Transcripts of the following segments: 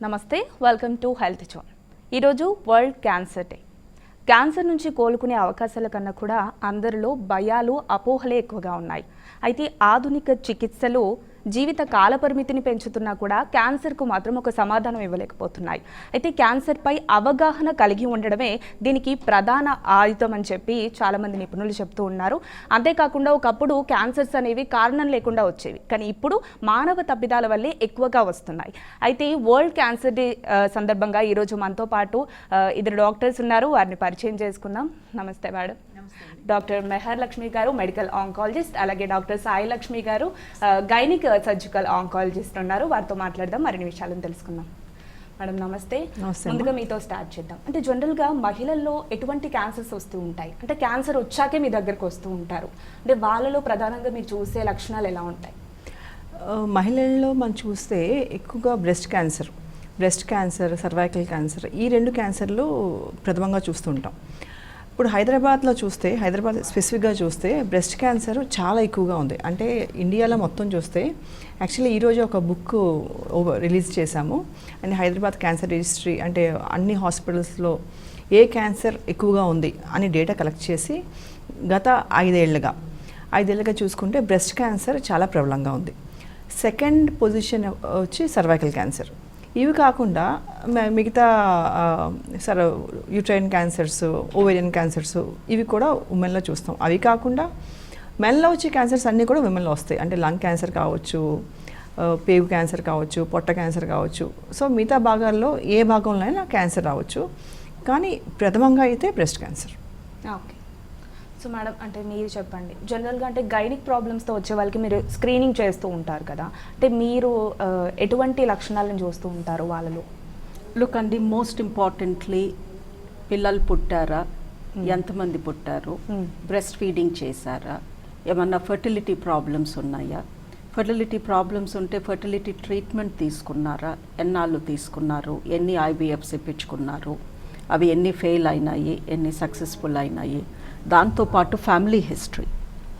నమస్తే, welcome to health zone. ఈరోజు world cancer day. Cancer నుంచి కోలుకునే అవకాశాల కన్నా కూడా అందరిలో భయాలు, అపోహలే ఎక్కువగా ఉన్నాయి. అయితే ఆధునిక చికిత్సలు జీవిత కాలపరిమితిని పెంచుతున్నా కూడా క్యాన్సర్కు మాత్రం ఒక సమాధానం ఇవ్వలేకపోతున్నాయి. అయితే క్యాన్సర్పై అవగాహన కలిగి ఉండడమే దీనికి ప్రధాన ఆయుధం అని చెప్పి చాలామంది నిపుణులు చెప్తూ ఉన్నారు. అంతేకాకుండా ఒకప్పుడు క్యాన్సర్స్ అనేవి కారణం లేకుండా వచ్చేవి, కానీ ఇప్పుడు మానవ తప్పిదాల వల్లే ఎక్కువగా వస్తున్నాయి. అయితే వరల్డ్ క్యాన్సర్ డే సందర్భంగా ఈరోజు మనతో పాటు ఇద్దరు డాక్టర్స్ ఉన్నారు. వారిని పరిచయం చేసుకుందాం. నమస్తే మేడం. డాక్టర్ మెహర్ లక్ష్మి గారు, మెడికల్ ఆంకాలజిస్ట్. అలాగే డాక్టర్ సాయి లక్ష్మి గారు, గైనిక్ సర్జికల్ ఆంకాలజిస్ట్ ఉన్నారు. వారితో మాట్లాడదాం, మరిన్ని విషయాలను తెలుసుకుందాం. మేడం నమస్తే. ముందుగా మీతో స్టార్ట్ చేద్దాం. అంటే జనరల్గా మహిళల్లో ఎటువంటి క్యాన్సర్స్ వస్తూ ఉంటాయి? అంటే క్యాన్సర్ వచ్చాకే మీ దగ్గరకు వస్తూ ఉంటారు. అంటే వాళ్ళలో ప్రధానంగా మీరు చూసే లక్షణాలు ఎలా ఉంటాయి? మహిళల్లో మనం చూస్తే ఎక్కువగా బ్రెస్ట్ క్యాన్సర్, సర్వైకల్ క్యాన్సర్, ఈ రెండు క్యాన్సర్లు ప్రథమంగా చూస్తుంటాం. ఇప్పుడు హైదరాబాద్ స్పెసిఫిక్గా చూస్తే బ్రెస్ట్ క్యాన్సర్ చాలా ఎక్కువగా ఉంది. అంటే ఇండియాలో మొత్తం చూస్తే యాక్చువల్లీ ఈరోజు ఒక బుక్ రిలీజ్ చేశాము. అండ్ హైదరాబాద్ క్యాన్సర్ రిజిస్ట్రీ, అంటే అన్ని హాస్పిటల్స్లో ఏ క్యాన్సర్ ఎక్కువగా ఉంది అని డేటా కలెక్ట్ చేసి గత 5 ఏళ్ళుగా చూసుకుంటే బ్రెస్ట్ క్యాన్సర్ చాలా ప్రబలంగా ఉంది. సెకండ్ పొజిషన్ వచ్చి సర్వైకల్ క్యాన్సర్. ఇవి కాకుండా మిగతా యూట్రైన్ క్యాన్సర్స్, ఓవేరియన్ క్యాన్సర్స్, ఇవి కూడా ఉమెన్లో చూస్తాం. అవి కాకుండా మెన్లో వచ్చే క్యాన్సర్స్ అన్నీ కూడా ఉమెన్లో వస్తాయి. అంటే లంగ్ క్యాన్సర్ కావచ్చు, పేగు క్యాన్సర్ కావచ్చు, పొట్ట క్యాన్సర్ కావచ్చు. సో మిగతా భాగాల్లో ఏ భాగంలో అయినా క్యాన్సర్ రావచ్చు, కానీ ప్రథమంగా అయితే breast cancer. Okay. So madam, అంటే మీరు చెప్పండి, జనరల్గా అంటే గైనిక్ ప్రాబ్లమ్స్తో వచ్చే వాళ్ళకి మీరు స్క్రీనింగ్ చేస్తూ ఉంటారు కదా, అంటే మీరు ఎటువంటి లక్షణాలను చూస్తూ ఉంటారు వాళ్ళలో? లుక్ అండి, మోస్ట్ ఇంపార్టెంట్లీ పిల్లలు పుట్టారా, ఎంతమంది పుట్టారు, బ్రెస్ట్ ఫీడింగ్ చేశారా, ఏమన్నా ఫర్టిలిటీ ప్రాబ్లమ్స్ ఉన్నాయా, ఫర్టిలిటీ ప్రాబ్లమ్స్ ఉంటే ఫర్టిలిటీ ట్రీట్మెంట్ తీసుకున్నారా, ఎన్నాళ్ళు తీసుకున్నారు, ఎన్ని ఐవీఎఫ్స్ ఇప్పించుకున్నారు, అవి ఎన్ని ఫెయిల్ అయినాయి, ఎన్ని సక్సెస్ఫుల్ అయినాయి, దాంతోపాటు ఫ్యామిలీ హిస్టరీ.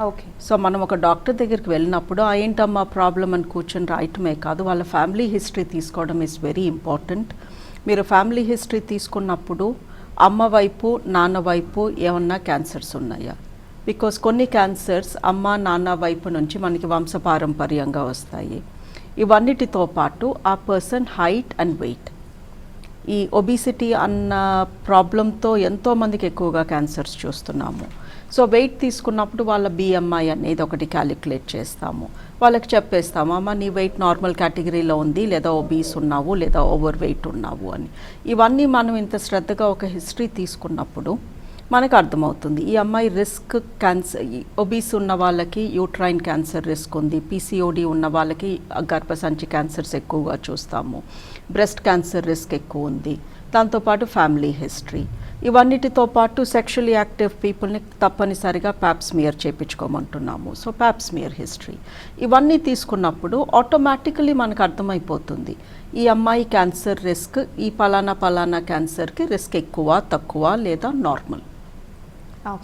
ఓకే. సో మనం ఒక డాక్టర్ దగ్గరికి వెళ్ళినప్పుడు ఏంటమ్మా ప్రాబ్లం అని కూర్చొని రాయటమే కాదు, వాళ్ళ ఫ్యామిలీ హిస్టరీ తీసుకోవడం ఈజ్ వెరీ ఇంపార్టెంట్. మీరు ఫ్యామిలీ హిస్టరీ తీసుకున్నప్పుడు అమ్మ వైపు, నాన్న వైపు ఏమన్నా క్యాన్సర్స్ ఉన్నాయా? బికాస్ కొన్ని క్యాన్సర్స్ అమ్మ, నాన్న వైపు నుంచి మనకి వంశపారంపర్యంగా వస్తాయి. ఇవన్నిటితో పాటు ఆ పర్సన్ హైట్ అండ్ వెయిట్, ఈ ఒబిసిటీ అన్న ప్రాబ్లంతో ఎంతోమందికి ఎక్కువగా క్యాన్సర్స్ చూస్తున్నాము. సో వెయిట్ తీసుకున్నప్పుడు వాళ్ళ BMI అనేది ఒకటి క్యాలిక్యులేట్ చేస్తాము. వాళ్ళకి చెప్పేస్తాము, అమ్మ నీ వెయిట్ నార్మల్ కేటగిరీలో ఉంది, లేదా ఒబీస్ ఉన్నావు, లేదా ఓవర్ వెయిట్ ఉన్నావు అని. ఇవన్నీ మనం ఇంత శ్రద్ధగా ఒక హిస్టరీ తీసుకున్నప్పుడు మనకు అర్థమవుతుంది ఈ అమ్మాయి రిస్క్ క్యాన్సర్, ఒబీస్ ఉన్న వాళ్ళకి యూట్రైన్ క్యాన్సర్ రిస్క్ ఉంది, PCOD ఉన్న వాళ్ళకి గర్భసంచి క్యాన్సర్స్ ఎక్కువగా చూస్తాము, బ్రెస్ట్ క్యాన్సర్ రిస్క్ ఎక్కువ ఉంది, దాంతోపాటు ఫ్యామిలీ హిస్టరీ. ఇవన్నిటితో పాటు సెక్షువల్లీ యాక్టివ్ పీపుల్ని తప్పనిసరిగా ప్యాప్స్మియర్ చేయించుకోమంటున్నాము. సో ప్యాప్స్మియర్ హిస్టరీ ఇవన్నీ తీసుకున్నప్పుడు ఆటోమేటికలీ మనకు అర్థమైపోతుంది ఈ అమ్మాయి క్యాన్సర్ రిస్క్, ఈ పలానా క్యాన్సర్కి రిస్క్ ఎక్కువ, తక్కువ, లేదా normal.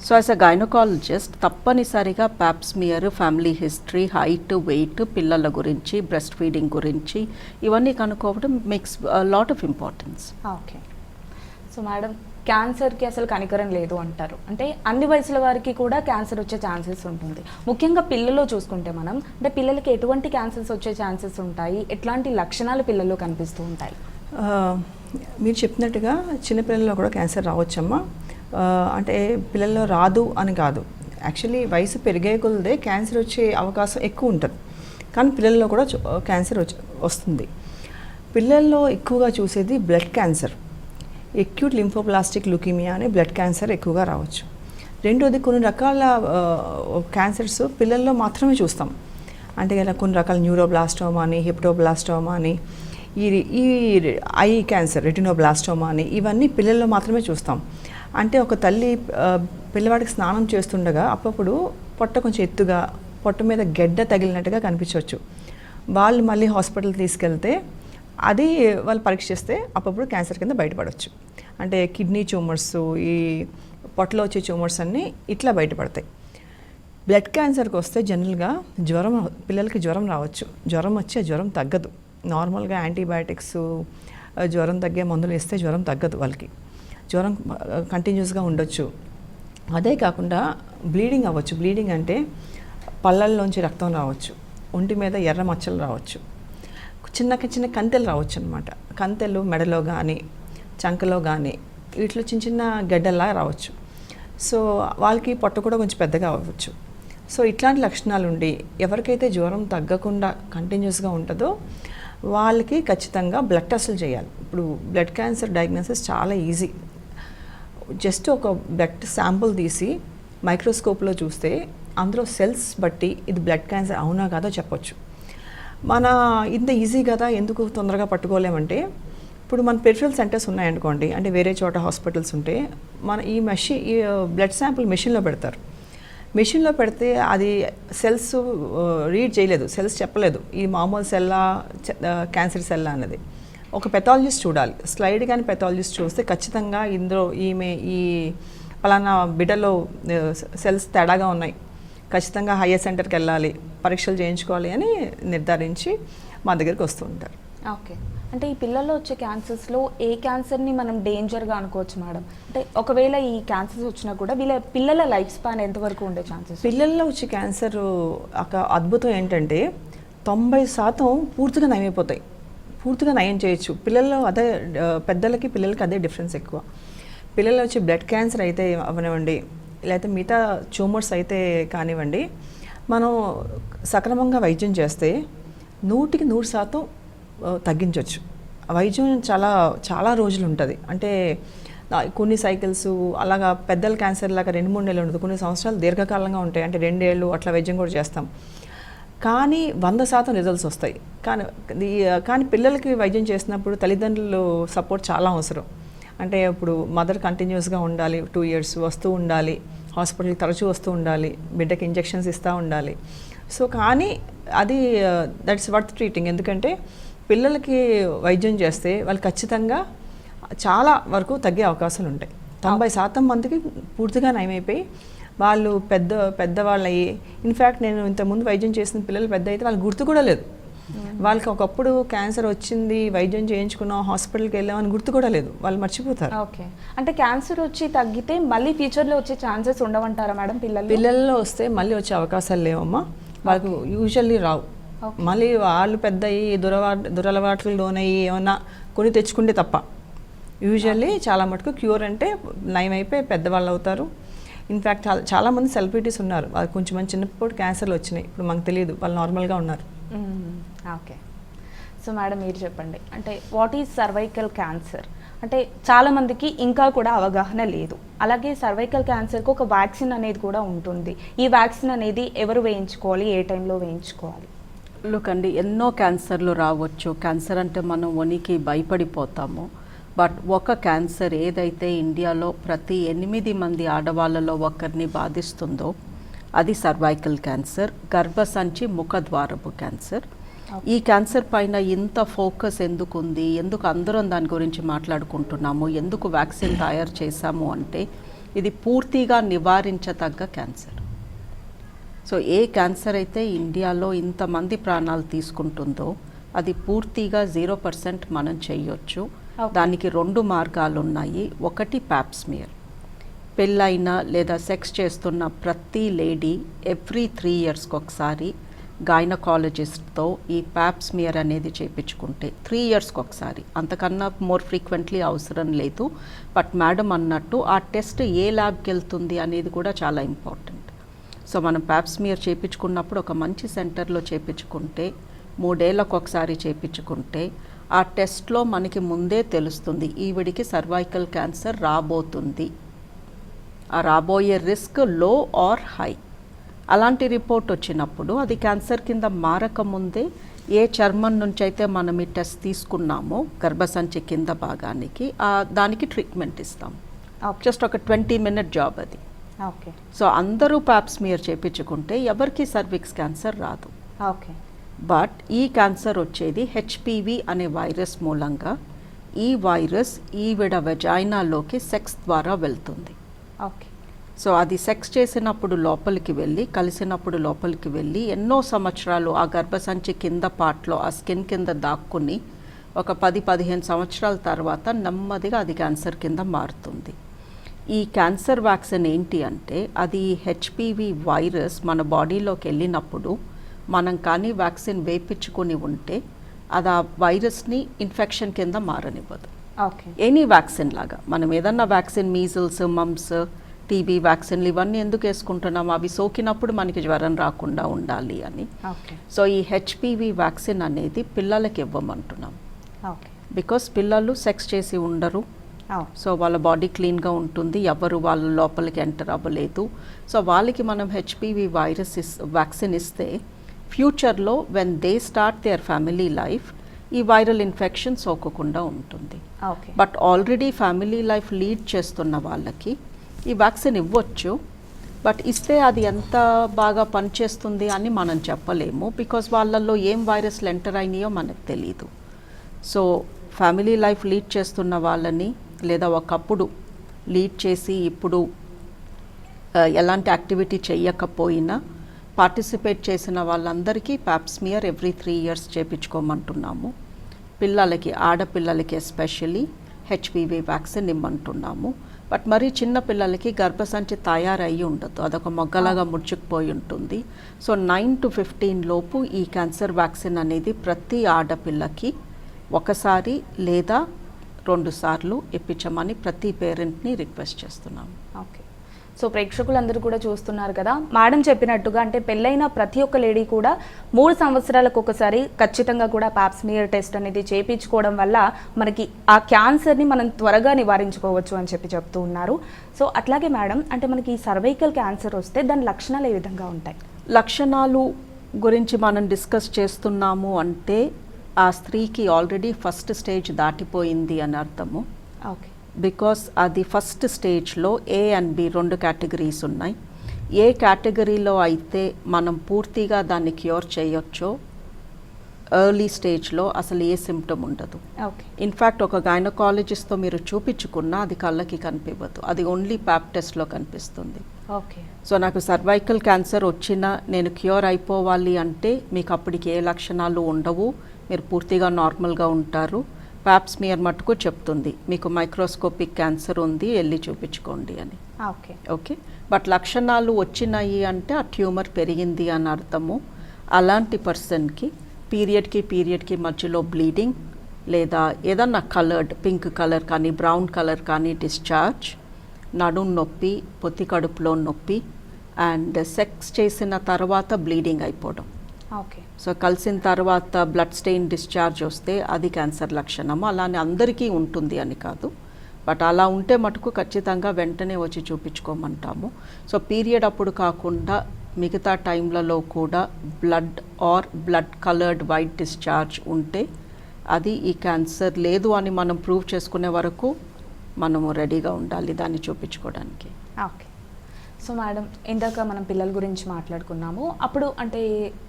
So as a gynaecologist తప్పనిసరిగా pap smear, family history, height, weight, పిల్లల గురించి, బ్రెస్ట్ ఫీడింగ్ గురించి ఇవన్నీ కనుక్కోవడం makes lot of importance. Okay. So madam, క్యాన్సర్కి అసలు కనికరం లేదు అంటారు. అంటే అన్ని వయసుల వారికి కూడా క్యాన్సర్ వచ్చే ఛాన్సెస్ ఉంటుంది. ముఖ్యంగా పిల్లల్లో చూసుకుంటే మనం, అంటే పిల్లలకి ఎటువంటి క్యాన్సర్స్ వచ్చే ఛాన్సెస్ ఉంటాయి, ఎట్లాంటి లక్షణాలు పిల్లల్లో కనిపిస్తూ ఉంటాయి? మీరు చెప్పినట్టుగా చిన్నపిల్లల్లో కూడా క్యాన్సర్ రావచ్చమ్మా. అంటే పిల్లల్లో రాదు అని కాదు, యాక్చువల్లీ వయసు పెరిగే కొలదే క్యాన్సర్ వచ్చే అవకాశం ఎక్కువ ఉంటుంది, కానీ పిల్లల్లో కూడా క్యాన్సర్ వస్తుంది. పిల్లల్లో ఎక్కువగా చూసేది బ్లడ్ క్యాన్సర్, ఎక్యూట్ లింఫోబ్లాస్టిక్ ల్యూకీమియా అనే బ్లడ్ క్యాన్సర్ ఎక్కువగా రావచ్చు. రెండోది కొన్ని రకాల క్యాన్సర్స్ పిల్లల్లో మాత్రమే చూస్తాం. అంటే ఇలా కొన్ని రకాల న్యూరోబ్లాస్టోమా అని, హెపటోబ్లాస్టోమా అని, ఈ ఐ క్యాన్సర్, రెటినోబ్లాస్టోమా అని, ఇవన్నీ పిల్లల్లో మాత్రమే చూస్తాం. అంటే ఒక తల్లి పిల్లవాడికి స్నానం చేస్తుండగా అప్పుడప్పుడు పొట్ట కొంచెం ఎత్తుగా, పొట్ట మీద గెడ్డ తగిలినట్టుగా కనిపించవచ్చు. వాళ్ళు మళ్ళీ హాస్పిటల్ తీసుకెళ్తే అది వాళ్ళు పరీక్ష చేస్తే అప్పుడప్పుడు క్యాన్సర్ కింద బయటపడవచ్చు. అంటే కిడ్నీ ట్యూమర్స్, ఈ పొట్టలో వచ్చే ట్యూమర్స్ అన్నీ ఇట్లా బయటపడతాయి. బ్లడ్ క్యాన్సర్కి వస్తే జనరల్గా పిల్లలకి జ్వరం రావచ్చు. జ్వరం వచ్చి ఆ జ్వరం తగ్గదు. నార్మల్గా యాంటీబయాటిక్స్ జ్వరం తగ్గే మందులు ఇస్తే జ్వరం తగ్గదు వాళ్ళకి. జ్వరం కంటిన్యూస్గా ఉండొచ్చు. అదే కాకుండా బ్లీడింగ్ అవ్వచ్చు. బ్లీడింగ్ అంటే పళ్ళల్లోంచి రక్తం రావచ్చు, ఒంటి మీద ఎర్ర మచ్చలు రావచ్చు, చిన్న కంతెలు రావచ్చు అనమాట. కంతెలు మెడలో కానీ చంకలో కానీ వీటిలో చిన్న గడ్డల్లా రావచ్చు. సో వాళ్ళకి పొట్ట కూడా కొంచెం పెద్దగా అవ్వచ్చు. సో ఇట్లాంటి లక్షణాలు ఉండి ఎవరికైతే జ్వరం తగ్గకుండా కంటిన్యూస్గా ఉంటుందో వాళ్ళకి ఖచ్చితంగా బ్లడ్ టెస్టులు చేయాలి. ఇప్పుడు బ్లడ్ క్యాన్సర్ డయాగ్నోసిస్ చాలా ఈజీ. జస్ట్ ఒక బ్లడ్ శాంపుల్ తీసి మైక్రోస్కోప్లో చూస్తే అందులో సెల్స్ బట్టి ఇది బ్లడ్ క్యాన్సర్ అవునా కాదో చెప్పొచ్చు. మన ఇంత ఈజీ కదా, ఎందుకు తొందరగా పట్టుకోలేమంటే, ఇప్పుడు మన పెరిఫరల్ సెంటర్స్ ఉన్నాయనుకోండి, అంటే వేరే చోట హాస్పిటల్స్ ఉంటే మన ఈ బ్లడ్ శాంపుల్ మెషిన్లో పెడతారు. మెషిన్లో పెడితే అది సెల్స్ రీడ్ చేయలేదు, సెల్స్ చెప్పలేదు ఈ మామూలు సెల్లా క్యాన్సర్ సెల్లా అన్నది. ఒక పెథాలజిస్ట్ చూడాలి. స్లైడ్ కానీ పెథాలజిస్ట్ చూస్తే ఖచ్చితంగా ఇందులో ఈ పలానా బిడ్డలో సెల్స్ తేడాగా ఉన్నాయి, ఖచ్చితంగా హయ్యర్ సెంటర్కి వెళ్ళాలి, పరీక్షలు చేయించుకోవాలి అని నిర్ధారించి మా దగ్గరికి వస్తూ ఉంటారు. ఓకే. అంటే ఈ పిల్లల్లో వచ్చే క్యాన్సర్స్లో ఏ క్యాన్సర్ని మనం డేంజర్గా అనుకోవచ్చు మేడం? అంటే ఒకవేళ ఈ క్యాన్సర్స్ వచ్చినా కూడా పిల్లల లైఫ్ స్పాన్ ఎంతవరకు ఉండే ఛాన్సెస్? పిల్లల్లో వచ్చే క్యాన్సర్ ఒక అద్భుతం ఏంటంటే 90% పూర్తిగా నయమైపోతాయి, పూర్తిగా నయం చేయొచ్చు. పిల్లల్లో అదే, పెద్దలకి పిల్లలకి అదే డిఫరెన్స్ ఎక్కువ. పిల్లల్లో వచ్చే బ్లడ్ క్యాన్సర్ అయితే అవనివ్వండి, లేకపోతే మిగతా ట్యూమర్స్ అయితే కానివ్వండి, మనం సక్రమంగా వైద్యం చేస్తే 100% తగ్గించవచ్చు. వైద్యం చాలా రోజులు ఉంటుంది. అంటే కొన్ని సైకిల్స్ అలాగా పెద్దల క్యాన్సర్ లాగా 2-3 నెలలు ఉండదు, కొన్ని సంవత్సరాలు దీర్ఘకాలంగా ఉంటాయి. అంటే 2 ఏళ్ళు అట్లా వైద్యం కూడా చేస్తాం. కానీ 100% రిజల్ట్స్ వస్తాయి. కానీ పిల్లలకి వైద్యం చేసినప్పుడు తల్లిదండ్రులు సపోర్ట్ చాలా అవసరం. అంటే ఇప్పుడు మదర్ కంటిన్యూస్గా ఉండాలి, 2 years వస్తూ ఉండాలి, హాస్పిటల్కి తరచూ వస్తూ ఉండాలి, బిడ్డకి ఇంజెక్షన్స్ ఇస్తూ ఉండాలి. సో కానీ అది దట్స్ వర్త్ ట్రీటింగ్. ఎందుకంటే పిల్లలకి వైద్యం చేస్తే వాళ్ళు ఖచ్చితంగా చాలా వరకు తగ్గే అవకాశాలు ఉంటాయి. 90% మందికి పూర్తిగా నయమైపోయి వాళ్ళు పెద్దవాళ్ళు అయ్యి, ఇన్ఫ్యాక్ట్ నేను ఇంతకుముందు వైద్యం చేసిన పిల్లలు పెద్ద అయితే వాళ్ళకి గుర్తు కూడా లేదు. వాళ్ళకి ఒకప్పుడు క్యాన్సర్ వచ్చింది, వైద్యం చేయించుకున్నాం, హాస్పిటల్కి వెళ్ళామని గుర్తు కూడా లేదు, వాళ్ళు మర్చిపోతారు. ఓకే. అంటే క్యాన్సర్ వచ్చి తగ్గితే మళ్ళీ ఫ్యూచర్లో వచ్చే ఛాన్సెస్ ఉండవంటారా మేడం? పిల్లల్లో వస్తే మళ్ళీ వచ్చే అవకాశాలు లేవమ్మా, వాళ్ళకు యూజువల్లీ రావు. మళ్ళీ వాళ్ళు పెద్ద అయ్యి దురలవాట్లు లోనయ్యి ఏమన్నా కొని తెచ్చుకుంటే తప్ప యూజువల్లీ చాలా మటుకు క్యూర్ అంటే నయమైపోయి పెద్దవాళ్ళు అవుతారు. ఇన్ఫ్యాక్ట్ చాలామంది సెలబ్రిటీస్ ఉన్నారు, వాళ్ళకి కొంచెం మంది చిన్నప్పుడు క్యాన్సర్లు వచ్చినాయి, ఇప్పుడు మనకు తెలియదు, వాళ్ళు నార్మల్గా ఉన్నారు. ఓకే. సో మేడం మీరు చెప్పండి, అంటే వాట్ ఈజ్ సర్వైకల్ క్యాన్సర్? అంటే చాలామందికి ఇంకా కూడా అవగాహన లేదు. అలాగే సర్వైకల్ క్యాన్సర్కి ఒక వ్యాక్సిన్ అనేది కూడా ఉంటుంది. ఈ వ్యాక్సిన్ అనేది ఎవరు వేయించుకోవాలి, ఏ టైంలో వేయించుకోవాలి? లుక్ అండి, ఎన్నో క్యాన్సర్లు రావచ్చు. క్యాన్సర్ అంటే మనం వనికి భయపడిపోతాము. బట్ ఒక క్యాన్సర్ ఏదైతే ఇండియాలో ప్రతి 8 మంది ఆడవాళ్ళలో ఒకరిని బాధిస్తుందో అది సర్వైకల్ క్యాన్సర్, గర్భసంచి ముఖద్వారపు క్యాన్సర్. ఈ క్యాన్సర్ పైన ఇంత ఫోకస్ ఎందుకు ఉంది, ఎందుకు అందరం దాని గురించి మాట్లాడుకుంటున్నాము, ఎందుకు వ్యాక్సిన్ తయారు చేశాము అంటే ఇది పూర్తిగా నివారించదగ్గ క్యాన్సర్. సో ఏ క్యాన్సర్ అయితే ఇండియాలో ఇంతమంది ప్రాణాలు తీసుకుంటుందో అది పూర్తిగా 0% మనం చేయొచ్చు. దానికి 2 మార్గాలు ఉన్నాయి. ఒకటి ప్యాప్స్మియర్. పెళ్ళైన లేదా సెక్స్ చేస్తున్న ప్రతి లేడీ ఎవ్రీ 3 yearsకి ఒకసారి గైనకాలజిస్ట్తో ఈ ప్యాప్స్మియర్ అనేది చేయించుకుంటే 3 yearsకి ఒకసారి, అంతకన్నా మోర్ ఫ్రీక్వెంట్లీ అవసరం లేదు. బట్ మేడం అన్నట్టు ఆ టెస్ట్ ఏ ల్యాబ్కి వెళ్తుంది అనేది కూడా చాలా ఇంపార్టెంట్. సో మనం ప్యాప్స్మియర్ చేయించుకున్నప్పుడు ఒక మంచి సెంటర్లో చేయించుకుంటే 3 ఏళ్ళకు ఒకసారి చేయించుకుంటే ఆ టెస్ట్లో మనకి ముందే తెలుస్తుంది ఈవిడికి సర్వైకల్ క్యాన్సర్ రాబోతుంది, ఆ రాబోయే రిస్క్ లో ఆర్ హై. అలాంటి రిపోర్ట్ వచ్చినప్పుడు అది క్యాన్సర్ కింద మారకముందే ఏ చర్మం నుంచి అయితే మనం ఈ టెస్ట్ తీసుకున్నామో గర్భసంచి కింద భాగానికి దానికి ట్రీట్మెంట్ ఇస్తాం. జస్ట్ ఒక 20-minute జాబ్ అది. ఓకే. సో అందరూ ప్యాప్స్మియర్ చేయించుకుంటే ఎవరికి సర్విక్స్ క్యాన్సర్ రాదు. ఓకే. బట్ ఈ క్యాన్సర్ వచ్చేది హెచ్పివి అనే వైరస్ మూలంగా. ఈ వైరస్ ఈవిడ వెజైనాలోకి సెక్స్ ద్వారా వెళ్తుంది. ఓకే. సో అది సెక్స్ చేసినప్పుడు లోపలికి వెళ్ళి, కలిసినప్పుడు లోపలికి వెళ్ళి ఎన్నో సంవత్సరాలు ఆ గర్భసంచి కింద పార్ట్లో ఆ స్కిన్ కింద దాక్కుని ఒక 10-15 సంవత్సరాల తర్వాత నెమ్మదిగా అది క్యాన్సర్ కింద మారుతుంది. ఈ క్యాన్సర్ వ్యాక్సిన్ ఏంటి అంటే అది హెచ్పివి వైరస్ మన బాడీలోకి వెళ్ళినప్పుడు మనం కానీ వ్యాక్సిన్ వేయించుకొని ఉంటే అది ఆ వైరస్ని ఇన్ఫెక్షన్ కింద మారనివ్వదు. ఓకే. ఎనీ వ్యాక్సిన్ లాగా మనం ఏదన్నా వ్యాక్సిన్ మీజిల్స్, మమ్స్, టీబీ వ్యాక్సిన్లు ఇవన్నీ ఎందుకు వేసుకుంటున్నాం? అవి సోకినప్పుడు మనకి జ్వరం రాకుండా ఉండాలి అని. ఓకే. సో ఈ హెచ్పివి వ్యాక్సిన్ అనేది పిల్లలకి ఇవ్వమంటున్నాం. ఓకే. బికాస్ పిల్లలు సెక్స్ చేసి ఉండరు, సో వాళ్ళ బాడీ క్లీన్గా ఉంటుంది, ఎవరు వాళ్ళ లోపలికి ఎంటర్ అవ్వలేదు. సో వాళ్ళకి మనం హెచ్పివి వైరస్ వ్యాక్సిన్ ఇస్తే ఫ్యూచర్లో when they start their family life ఈ వైరల్ ఇన్ఫెక్షన్ సోకకుండా ఉంటుంది. Okay. But already family life lead చేస్తున్న వాళ్ళకి ఈ వ్యాక్సిన్ ఇవ్వచ్చు, బట్ ఇస్తే అది ఎంత బాగా పనిచేస్తుంది అని మనం చెప్పలేము, బికాజ్ వాళ్ళల్లో ఏం వైరస్లు ఎంటర్ అయినాయో మనకు తెలీదు. సో ఫ్యామిలీ లైఫ్ లీడ్ చేస్తున్న వాళ్ళని లేదా ఒకప్పుడు లీడ్ చేసి ఇప్పుడు ఎలాంటి యాక్టివిటీ చెయ్యకపోయినా పార్టిసిపేట్ చేసిన వాళ్ళందరికీ ప్యాప్స్మియర్ ఎవ్రీ 3 years చేయించుకోమంటున్నాము. పిల్లలకి, ఆడపిల్లలకి ఎస్పెషల్లీ హెచ్పివి వ్యాక్సిన్ ఇమ్మంటున్నాము. బట్ మరి చిన్న పిల్లలకి గర్భసంచి తయారయ్యి ఉండదు, అదొక మొగ్గలాగా ముడుచుకుపోయి ఉంటుంది. సో 9 to 15 లోపు ఈ క్యాన్సర్ వ్యాక్సిన్ అనేది ప్రతి ఆడపిల్లకి ఒకసారి లేదా 2 సార్లు ఇప్పించమని ప్రతి పేరెంట్ని రిక్వెస్ట్ చేస్తున్నాము. ఓకే. సో ప్రేక్షకులందరూ కూడా చూస్తున్నారు కదా, మేడం చెప్పినట్టుగా అంటే పెళ్ళైన ప్రతి ఒక్క లేడీ కూడా 3 సంవత్సరాలకు ఒకసారి ఖచ్చితంగా కూడా పాప్స్మియర్ టెస్ట్ అనేది చేయించుకోవడం వల్ల మనకి ఆ క్యాన్సర్ని మనం త్వరగా నివారించుకోవచ్చు అని చెప్తూ ఉన్నారు. సో అట్లాగే మేడం, అంటే మనకి సర్వైకల్ క్యాన్సర్ వస్తే దాని లక్షణాలు ఏ విధంగా ఉంటాయి? లక్షణాలు గురించి మనం డిస్కస్ చేస్తున్నాము అంటే ఆ స్త్రీకి ఆల్రెడీ ఫస్ట్ స్టేజ్ దాటిపోయింది అని అర్థము. ఓకే. బికాస్ అది ఫస్ట్ స్టేజ్లో A and B 2 కేటగిరీస్ ఉన్నాయి. ఏ కేటగిరీలో అయితే మనం పూర్తిగా దాన్ని క్యూర్ చేయొచ్చో ఎర్లీ స్టేజ్లో అసలు ఏ సిమ్టమ్ ఉండదు. ఓకే. ఇన్ఫ్యాక్ట్ ఒక గైనకాలజిస్ట్తో మీరు చూపించుకున్నా అది కళ్ళకి కనిపించదు, అది ఓన్లీ ప్యాప్ టెస్ట్లో కనిపిస్తుంది. ఓకే. సో నాకు సర్వైకల్ క్యాన్సర్ వచ్చినా నేను క్యూర్ అయిపోవాలి అంటే మీకు అప్పటికి ఏ లక్షణాలు ఉండవు, మీరు పూర్తిగా నార్మల్గా ఉంటారు. ప్యాప్స్మియర్ మటుకు చెప్తుంది మీకు మైక్రోస్కోపిక్ క్యాన్సర్ ఉంది, వెళ్ళి చూపించుకోండి అని. ఓకే. ఓకే. బట్ లక్షణాలు వచ్చినాయి అంటే ఆ ట్యూమర్ పెరిగింది అని అర్థము. అలాంటి పర్సన్కి పీరియడ్కి మధ్యలో బ్లీడింగ్ లేదా ఏదన్నా కలర్డ్ పింక్ కలర్ కానీ బ్రౌన్ కలర్ కానీ డిశ్చార్జ్, నడుం నొప్పి, పొత్తి కడుపులో నొప్పి అండ్ సెక్స్ చేసిన తర్వాత బ్లీడింగ్ అయిపోవడం. ఓకే. సో కలిసిన తర్వాత బ్లడ్ స్టెయిన్ డిశ్చార్జ్ వస్తే అది క్యాన్సర్ లక్షణము. అలానే అందరికీ ఉంటుంది అని కాదు, బట్ అలా ఉంటే మటుకు ఖచ్చితంగా వెంటనే వచ్చి చూపించుకోమంటాము. సో పీరియడ్ అప్పుడు కాకుండా మిగతా టైంలలో కూడా blood or blood coloured white discharge ఉంటే అది ఈ క్యాన్సర్ లేదు అని మనం ప్రూవ్ చేసుకునే వరకు మనము రెడీగా ఉండాలి దాన్ని చూపించుకోవడానికి. ఓకే. సో మేడం, ఇందాక మనం పిల్లల గురించి మాట్లాడుకున్నాము. అప్పుడు అంటే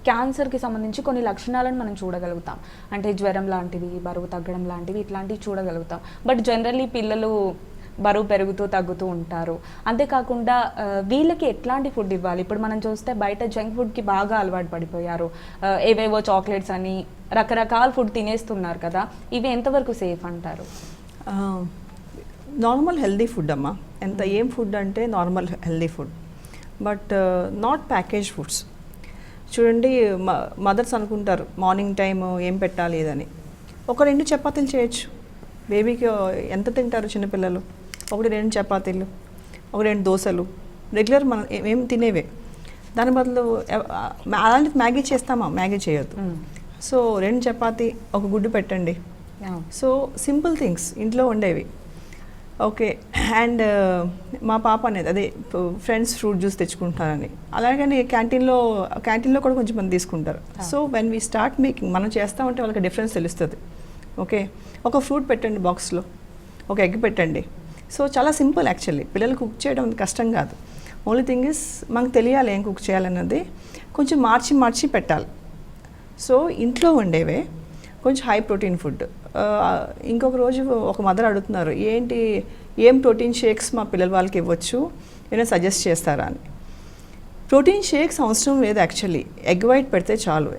క్యాన్సర్కి సంబంధించి కొన్ని లక్షణాలను మనం చూడగలుగుతాం, అంటే జ్వరం లాంటివి, బరువు తగ్గడం లాంటివి, ఇట్లాంటివి చూడగలుగుతాం. బట్ జనరల్లీ పిల్లలు బరువు పెరుగుతూ తగ్గుతూ ఉంటారు. అంతేకాకుండా వీళ్ళకి ఎట్లాంటి ఫుడ్ ఇవ్వాలి? ఇప్పుడు మనం చూస్తే బయట జంక్ ఫుడ్కి బాగా అలవాటు పడిపోయారు, ఏవేవో చాక్లెట్స్ అని రకరకాల ఫుడ్ తినేస్తున్నారు కదా, ఇవి ఎంతవరకు సేఫ్ అంటారు? నార్మల్ హెల్దీ ఫుడ్ అమ్మా, ఏం ఫుడ్ అంటే normal healthy food, but not package foods. చూడండి, మదర్స్ అనుకుంటారు మార్నింగ్ టైం ఏం పెట్టాలి ఏదని. 1-2 చపాతీలు చేయొచ్చు. బేబీకి ఎంత తింటారు చిన్నపిల్లలు? 1-2 చపాతీలు, 1-2 దోశలు రెగ్యులర్ మనం ఏం తినేవే. దాని బదులు అలాంటిది మ్యాగీ చేస్తామా? మ్యాగీ చేయొద్దు. సో 2 చపాతీ, 1 గుడ్డు పెట్టండి. సో సింపుల్ థింగ్స్ ఇంట్లో ఉండేవి. ఓకే. అండ్ మా పాప అనేది అదే ఫ్రెండ్స్ ఫ్రూట్ జ్యూస్ తెచ్చుకుంటారని, అలాగని క్యాంటీన్లో కూడా కొంచెం మంది తీసుకుంటారు. So when we start making, మనం చేస్తూ ఉంటే వాళ్ళకి డిఫరెన్స్ తెలుస్తుంది. ఓకే. ఒక ఫ్రూట్ పెట్టండి బాక్స్లో, ఒక ఎగ్ పెట్టండి. సో చాలా సింపుల్ యాక్చువల్లీ. పిల్లలు కుక్ చేయడం కష్టం కాదు. ఓన్లీ థింగ్ ఇస్ మనకు తెలియాలి ఏం కుక్ చేయాలన్నది, కొంచెం మార్చి పెట్టాలి. సో ఇంట్లో ఉండేవే కొంచెం హై ప్రోటీన్ ఫుడ్. ఇంకొక రోజు ఒక మదర్ అడుగుతున్నారు, ఏం ప్రోటీన్ షేక్స్ మా పిల్లల వాళ్ళకి ఇవ్వచ్చు, ఏమైనా సజెస్ట్ చేస్తారా అని. ప్రోటీన్ షేక్స్ అవసరం లేదు యాక్చువల్లీ. ఎగ్ వైట్ పెడితే చాలు.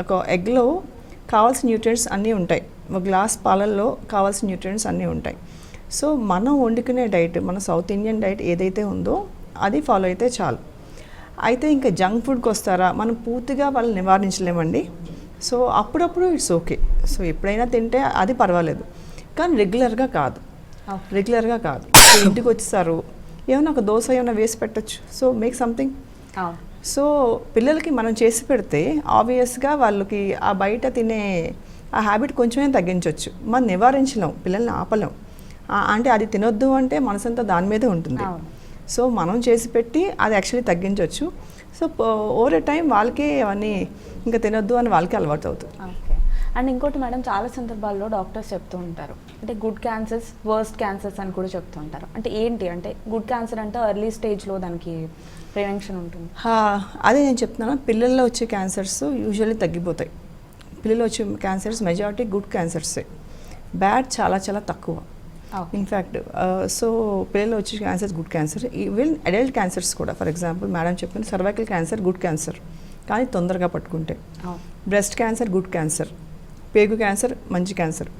ఒక ఎగ్లో కావాల్సిన న్యూట్రియంట్స్ అన్నీ ఉంటాయి. ఒక గ్లాస్ పాలల్లో కావాల్సిన న్యూట్రియంట్స్ అన్నీ ఉంటాయి. సో మనం వండుకునే డైట్, మన సౌత్ ఇండియన్ డైట్ ఏదైతే ఉందో అది ఫాలో అయితే చాలు. అయితే ఇంకా జంక్ ఫుడ్కి వస్తారా, మనం పూర్తిగా వాళ్ళని నివారించలేమండి. సో అప్పుడప్పుడు ఇట్స్ ఓకే, సో ఎప్పుడైనా తింటే అది పర్వాలేదు, కానీ రెగ్యులర్గా కాదు. సో ఇంటికి వచ్చేసారు, ఏమైనా ఒక దోశ ఏమైనా వేసి పెట్టచ్చు, సో మేక్ సంథింగ్. సో పిల్లలకి మనం చేసి పెడితే ఆబ్వియస్గా వాళ్ళకి ఆ బయట తినే ఆ హ్యాబిట్ కొంచెమే తగ్గించవచ్చు. మనం నివారించలేం, పిల్లల్ని ఆపలేం. అంటే అది తినొద్దు అంటే మనసంతా దాని మీదే ఉంటుంది. సో మనం చేసి పెట్టి అది యాక్చువల్లీ తగ్గించవచ్చు. సో ఓవర్ టైం వాళ్ళకే అవన్నీ ఇంకా తినొద్దు అని వాళ్ళకే అలవాటు అవుతుంది. ఓకే. అండ్ ఇంకోటి మేడం, చాలా సందర్భాల్లో డాక్టర్స్ చెప్తూ ఉంటారు, అంటే గుడ్ క్యాన్సర్స్, వర్స్ట్ క్యాన్సర్స్ అని కూడా చెప్తూ ఉంటారు. అంటే ఏంటి అంటే గుడ్ క్యాన్సర్ అంటే ఎర్లీ స్టేజ్లో దానికి ప్రివెన్షన్ ఉంటుంది. అదే నేను చెప్తున్నాను, పిల్లల్లో వచ్చే క్యాన్సర్స్ యూజువల్లీ తగ్గిపోతాయి. పిల్లల్లో వచ్చే క్యాన్సర్స్ మెజారిటీ గుడ్ క్యాన్సర్సే, బ్యాడ్ చాలా చాలా తక్కువ. ఇన్ఫ్యాక్ట్ సో పిల్లల్లో వచ్చే cancers good cancer. Even adult cancers కూడా, ఫర్ ఎగ్జాంపుల్ మేడం చెప్పిన సర్వైకల్ క్యాన్సర్ గుడ్ క్యాన్సర్, కానీ తొందరగా పట్టుకుంటే. బ్రెస్ట్ క్యాన్సర్ గుడ్ క్యాన్సర్, పేగు క్యాన్సర్ మంచి క్యాన్సర్.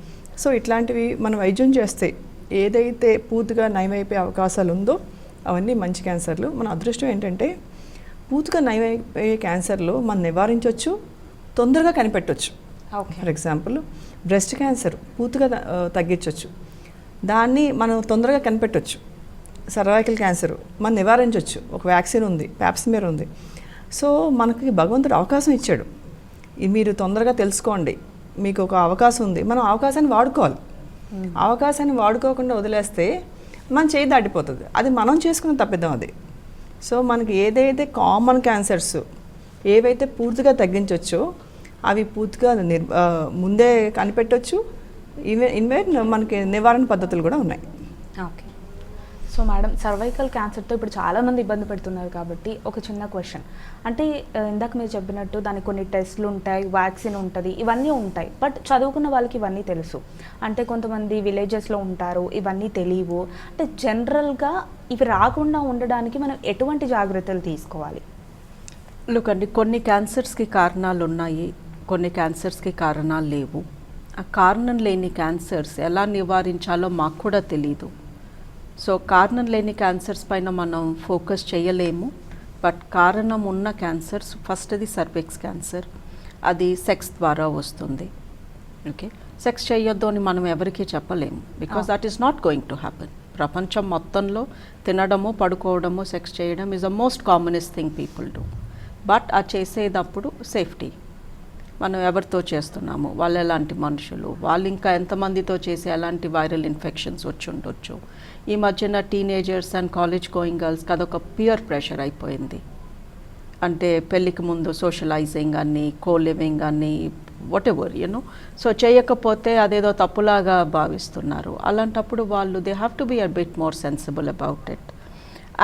సో ఇట్లాంటివి మనం వైద్యం చేస్తే ఏదైతే పూర్తిగా నయమైపోయే అవకాశాలు ఉందో అవన్నీ మంచి క్యాన్సర్లు. మన అదృష్టం ఏంటంటే పూర్తిగా నయమైపోయే క్యాన్సర్లు మనం నివారించవచ్చు, తొందరగా కనిపెట్టవచ్చు. ఫర్ ఎగ్జాంపుల్ బ్రెస్ట్ క్యాన్సర్ పూర్తిగా తగ్గించవచ్చు, దాన్ని మనం తొందరగా కనిపెట్టవచ్చు. సర్వైకల్ క్యాన్సర్ మనం నివారించవచ్చు, ఒక వ్యాక్సిన్ ఉంది, ప్యాప్స్మియర్ ఉంది. సో మనకి భగవంతుడు అవకాశం ఇచ్చాడు, మీరు తొందరగా తెలుసుకోండి, మీకు ఒక అవకాశం ఉంది, మనం అవకాశాన్ని వాడుకోవాలి. అవకాశాన్ని వాడుకోకుండా వదిలేస్తే మనం చేయి దాటిపోతుంది, అది మనం చేసుకున్న తప్పిదం అది. సో మనకి ఏదైతే కామన్ క్యాన్సర్స్ ఏవైతే పూర్తిగా తగ్గించవచ్చో అవి పూర్తిగా ముందే కనిపెట్టవచ్చు. ఇన్వైట్ మనకి నివారణ పద్ధతులు కూడా ఉన్నాయి. ఓకే. సో మేడం, సర్వైకల్ క్యాన్సర్తో ఇప్పుడు చాలామంది ఇబ్బంది పెడుతున్నారు కాబట్టి ఒక చిన్న క్వశ్చన్, అంటే ఇందాక మీరు చెప్పినట్టు దానికి కొన్ని టెస్ట్లు ఉంటాయి, వ్యాక్సిన్ ఉంటుంది, ఇవన్నీ ఉంటాయి, బట్ చదువుకున్న వాళ్ళకి ఇవన్నీ తెలుసు. అంటే కొంతమంది విలేజెస్లో ఉంటారు, ఇవన్నీ తెలియవు. అంటే జనరల్గా ఇవి రాకుండా ఉండడానికి మనం ఎటువంటి జాగ్రత్తలు తీసుకోవాలి? లుకండి, కొన్ని క్యాన్సర్స్కి కారణాలు ఉన్నాయి, కొన్ని క్యాన్సర్స్కి కారణాలు లేవు. ఆ కారణం లేని క్యాన్సర్స్ ఎలా నివారించాలో మాకు కూడా తెలీదు. సో కారణం లేని క్యాన్సర్స్ పైన మనం ఫోకస్ చేయలేము. బట్ కారణం ఉన్న క్యాన్సర్స్, ఫస్ట్ది సర్విక్స్ క్యాన్సర్, అది సెక్స్ ద్వారా వస్తుంది. ఓకే, సెక్స్ చేయొద్దు అని మనం ఎవరికీ చెప్పలేము, because that is not going to happen. ప్రపంచం మొత్తంలో తినడము, పడుకోవడము, సెక్స్ చేయడం is the most commonest thing people do. But అది చేసేటప్పుడు సేఫ్టీ, మనం ఎవరితో చేస్తున్నాము, వాళ్ళు ఎలాంటి మనుషులు, వాళ్ళు ఇంకా ఎంతమందితో చేసి ఎలాంటి వైరల్ ఇన్ఫెక్షన్స్ వచ్చి ఉండొచ్చు. ఈ మధ్యన టీనేజర్స్ అండ్ కాలేజ్ గోయింగ్ గర్ల్స్కి అదొక పియర్ ప్రెషర్ అయిపోయింది. అంటే పెళ్ళికి ముందు సోషలైజింగ్ అని, కో లివింగ్ అని, వాట్ ఎవర్ యూనో. సో చేయకపోతే అదేదో తప్పులాగా భావిస్తున్నారు. అలాంటప్పుడు వాళ్ళు they have to be a bit more sensible about it